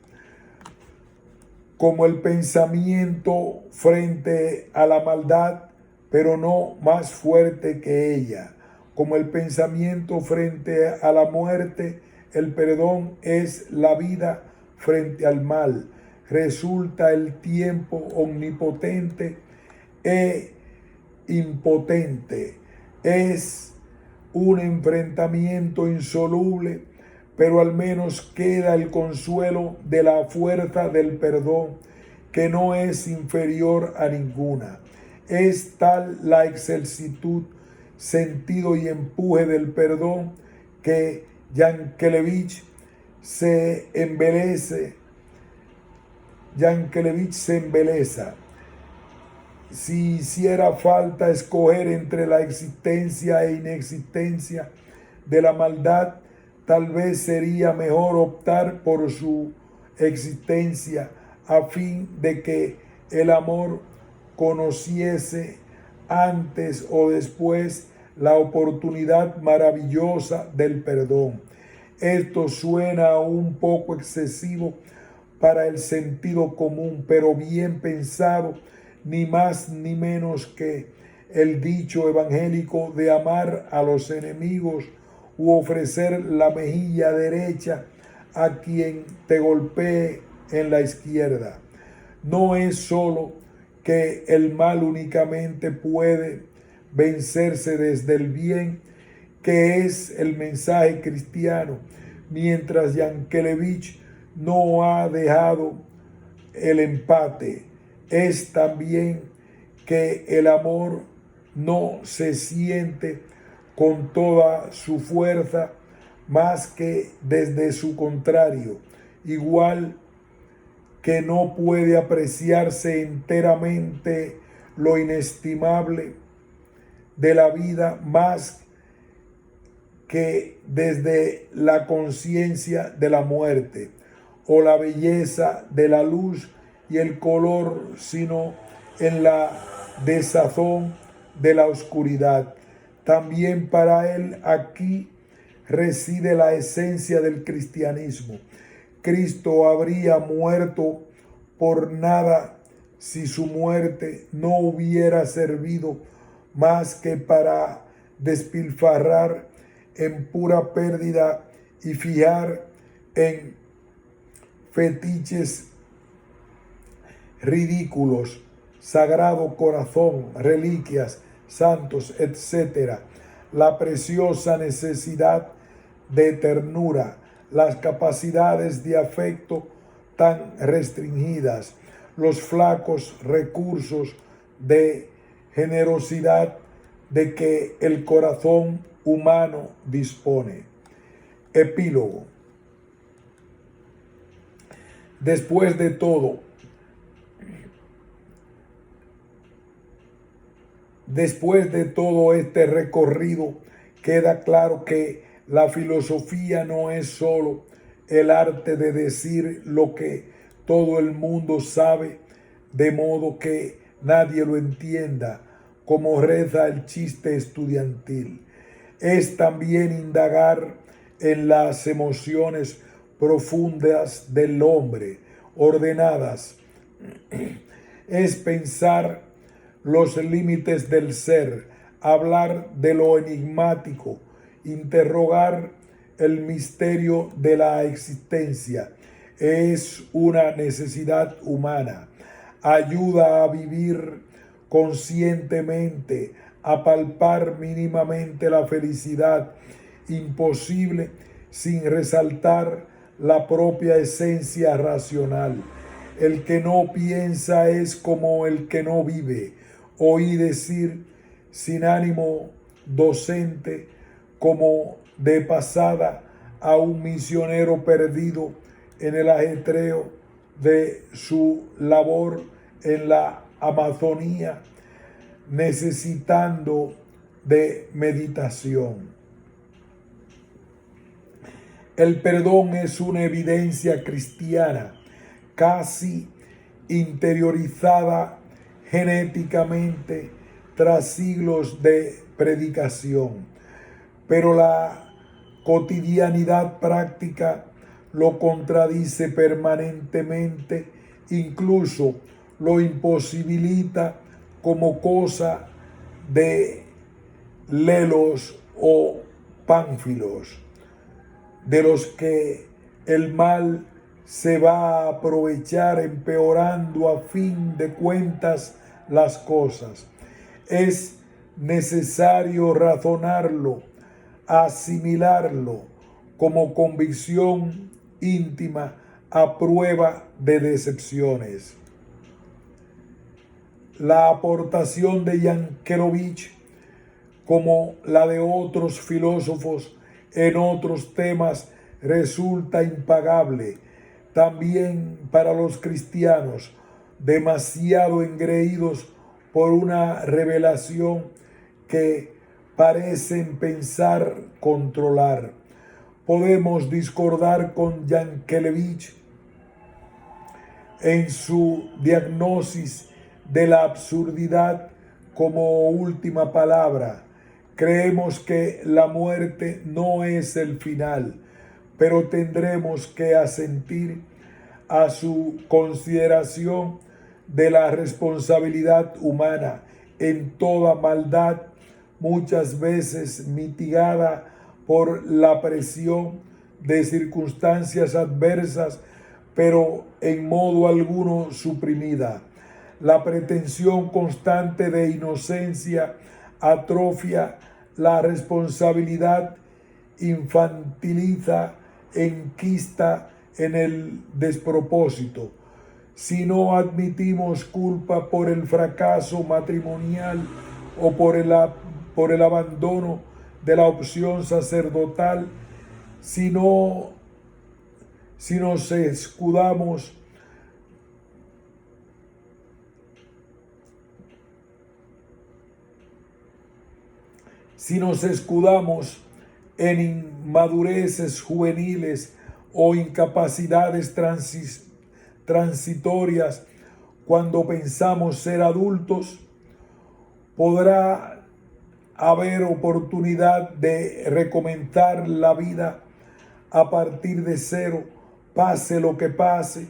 Como el pensamiento frente a la maldad, pero no más fuerte que ella. Como el pensamiento frente a la muerte, el perdón es la vida frente al mal. Resulta el tiempo omnipotente e impotente. Es un enfrentamiento insoluble, pero al menos queda el consuelo de la fuerza del perdón, que no es inferior a ninguna. Es tal la excelsitud, sentido y empuje del perdón que Yankelevich se embeleza. Si hiciera falta escoger entre la existencia e inexistencia de la maldad, tal vez sería mejor optar por su existencia a fin de que el amor conociese antes o después la oportunidad maravillosa del perdón. Esto suena un poco excesivo para el sentido común, pero bien pensado, ni más ni menos que el dicho evangélico de amar a los enemigos u ofrecer la mejilla derecha a quien te golpee en la izquierda. No es solo que el mal únicamente puede vencerse desde el bien, que es el mensaje cristiano, mientras Yankelevich no ha dejado el empate. Es también que el amor no se siente con toda su fuerza, más que desde su contrario, igual que no puede apreciarse enteramente lo inestimable de la vida, más que desde la conciencia de la muerte, o la belleza de la luz y el color, sino en la desazón de la oscuridad. También para él aquí reside la esencia del cristianismo. Cristo habría muerto por nada si su muerte no hubiera servido más que para despilfarrar en pura pérdida y fijar en fetiches ridículos, Sagrado Corazón, reliquias, santos, etc., la preciosa necesidad de ternura, las capacidades de afecto tan restringidas, los flacos recursos de generosidad de que el corazón humano dispone. Epílogo. Después de todo este recorrido, queda claro que la filosofía no es solo el arte de decir lo que todo el mundo sabe, de modo que nadie lo entienda, como reza el chiste estudiantil. Es también indagar en las emociones profundas del hombre, ordenadas. Es pensar los límites del ser, hablar de lo enigmático, interrogar el misterio de la existencia. Es una necesidad humana. Ayuda a vivir conscientemente, a palpar mínimamente la felicidad imposible sin resaltar la propia esencia racional. El que no piensa es como el que no vive. Oí decir, sin ánimo docente, como de pasada, a un misionero perdido en el ajetreo de su labor en la Amazonía, necesitando de meditación. El perdón es una evidencia cristiana, casi interiorizada genéticamente tras siglos de predicación, pero la cotidianidad práctica lo contradice permanentemente, incluso lo imposibilita como cosa de lelos o pánfilos, de los que el mal se va a aprovechar empeorando a fin de cuentas las cosas. Es necesario razonarlo, asimilarlo como convicción íntima a prueba de decepciones. La aportación de Yankelovich, como la de otros filósofos en otros temas, resulta impagable. También para los cristianos, demasiado engreídos por una revelación que parecen pensar controlar. Podemos discordar con Yankelovich en su diagnosis de la absurdidad como última palabra. Creemos que la muerte no es el final, pero tendremos que asentir a su consideración de la responsabilidad humana en toda maldad, muchas veces mitigada por la presión de circunstancias adversas, pero en modo alguno suprimida. La pretensión constante de inocencia atrofia la responsabilidad, infantiliza, enquista en el despropósito. Si no admitimos culpa por el fracaso matrimonial o por el abandono de la opción sacerdotal, si nos escudamos en inmadureces juveniles o incapacidades transitorias cuando pensamos ser adultos, podrá haber oportunidad de recomenzar la vida a partir de cero, pase lo que pase,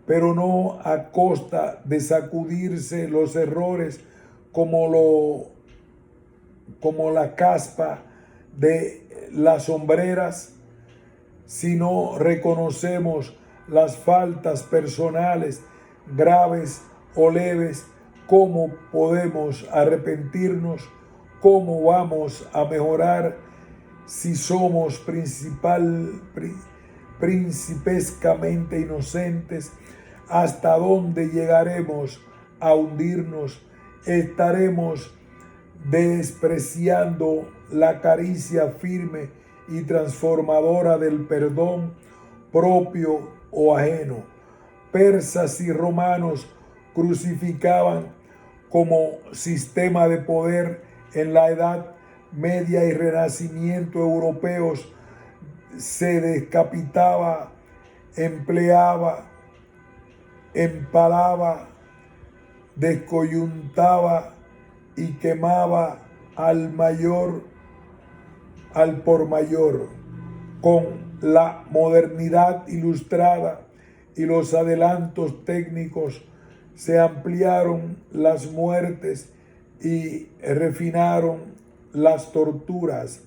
pero no a costa de sacudirse los errores como la caspa de las sombreras. Si no reconocemos las faltas personales, graves o leves, ¿cómo podemos arrepentirnos? ¿Cómo vamos a mejorar si somos principescamente inocentes? ¿Hasta dónde llegaremos a hundirnos? Estaremos despreciando la caricia firme y transformadora del perdón propio o ajeno. Persas y romanos crucificaban como sistema de poder en la Edad Media y Renacimiento europeos. Se decapitaba, empleaba, empalaba, descoyuntaba y quemaba al por mayor. Con la modernidad ilustrada y los adelantos técnicos se ampliaron las muertes y refinaron las torturas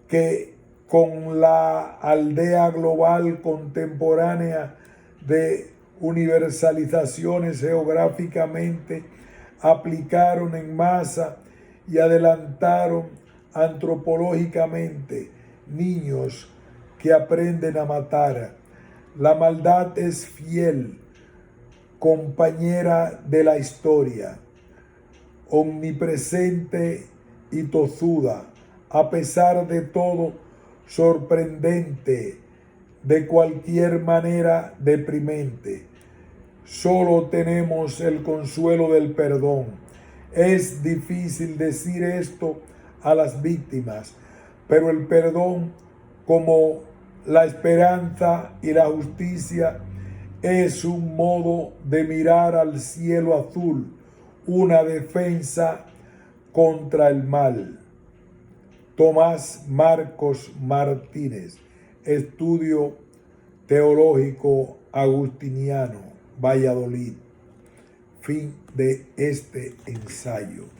que con la aldea global contemporánea de universalizaciones geográficamente aplicaron en masa y adelantaron antropológicamente. Niños que aprenden a matar. La maldad es fiel compañera de la historia, omnipresente y tozuda, a pesar de todo, sorprendente, de cualquier manera deprimente. Solo tenemos el consuelo del perdón. Es difícil decir esto a las víctimas, pero el perdón, como la esperanza y la justicia, es un modo de mirar al cielo azul, una defensa contra el mal. Tomás Marcos Martínez, Estudio Teológico Agustiniano, Valladolid. Fin de este ensayo.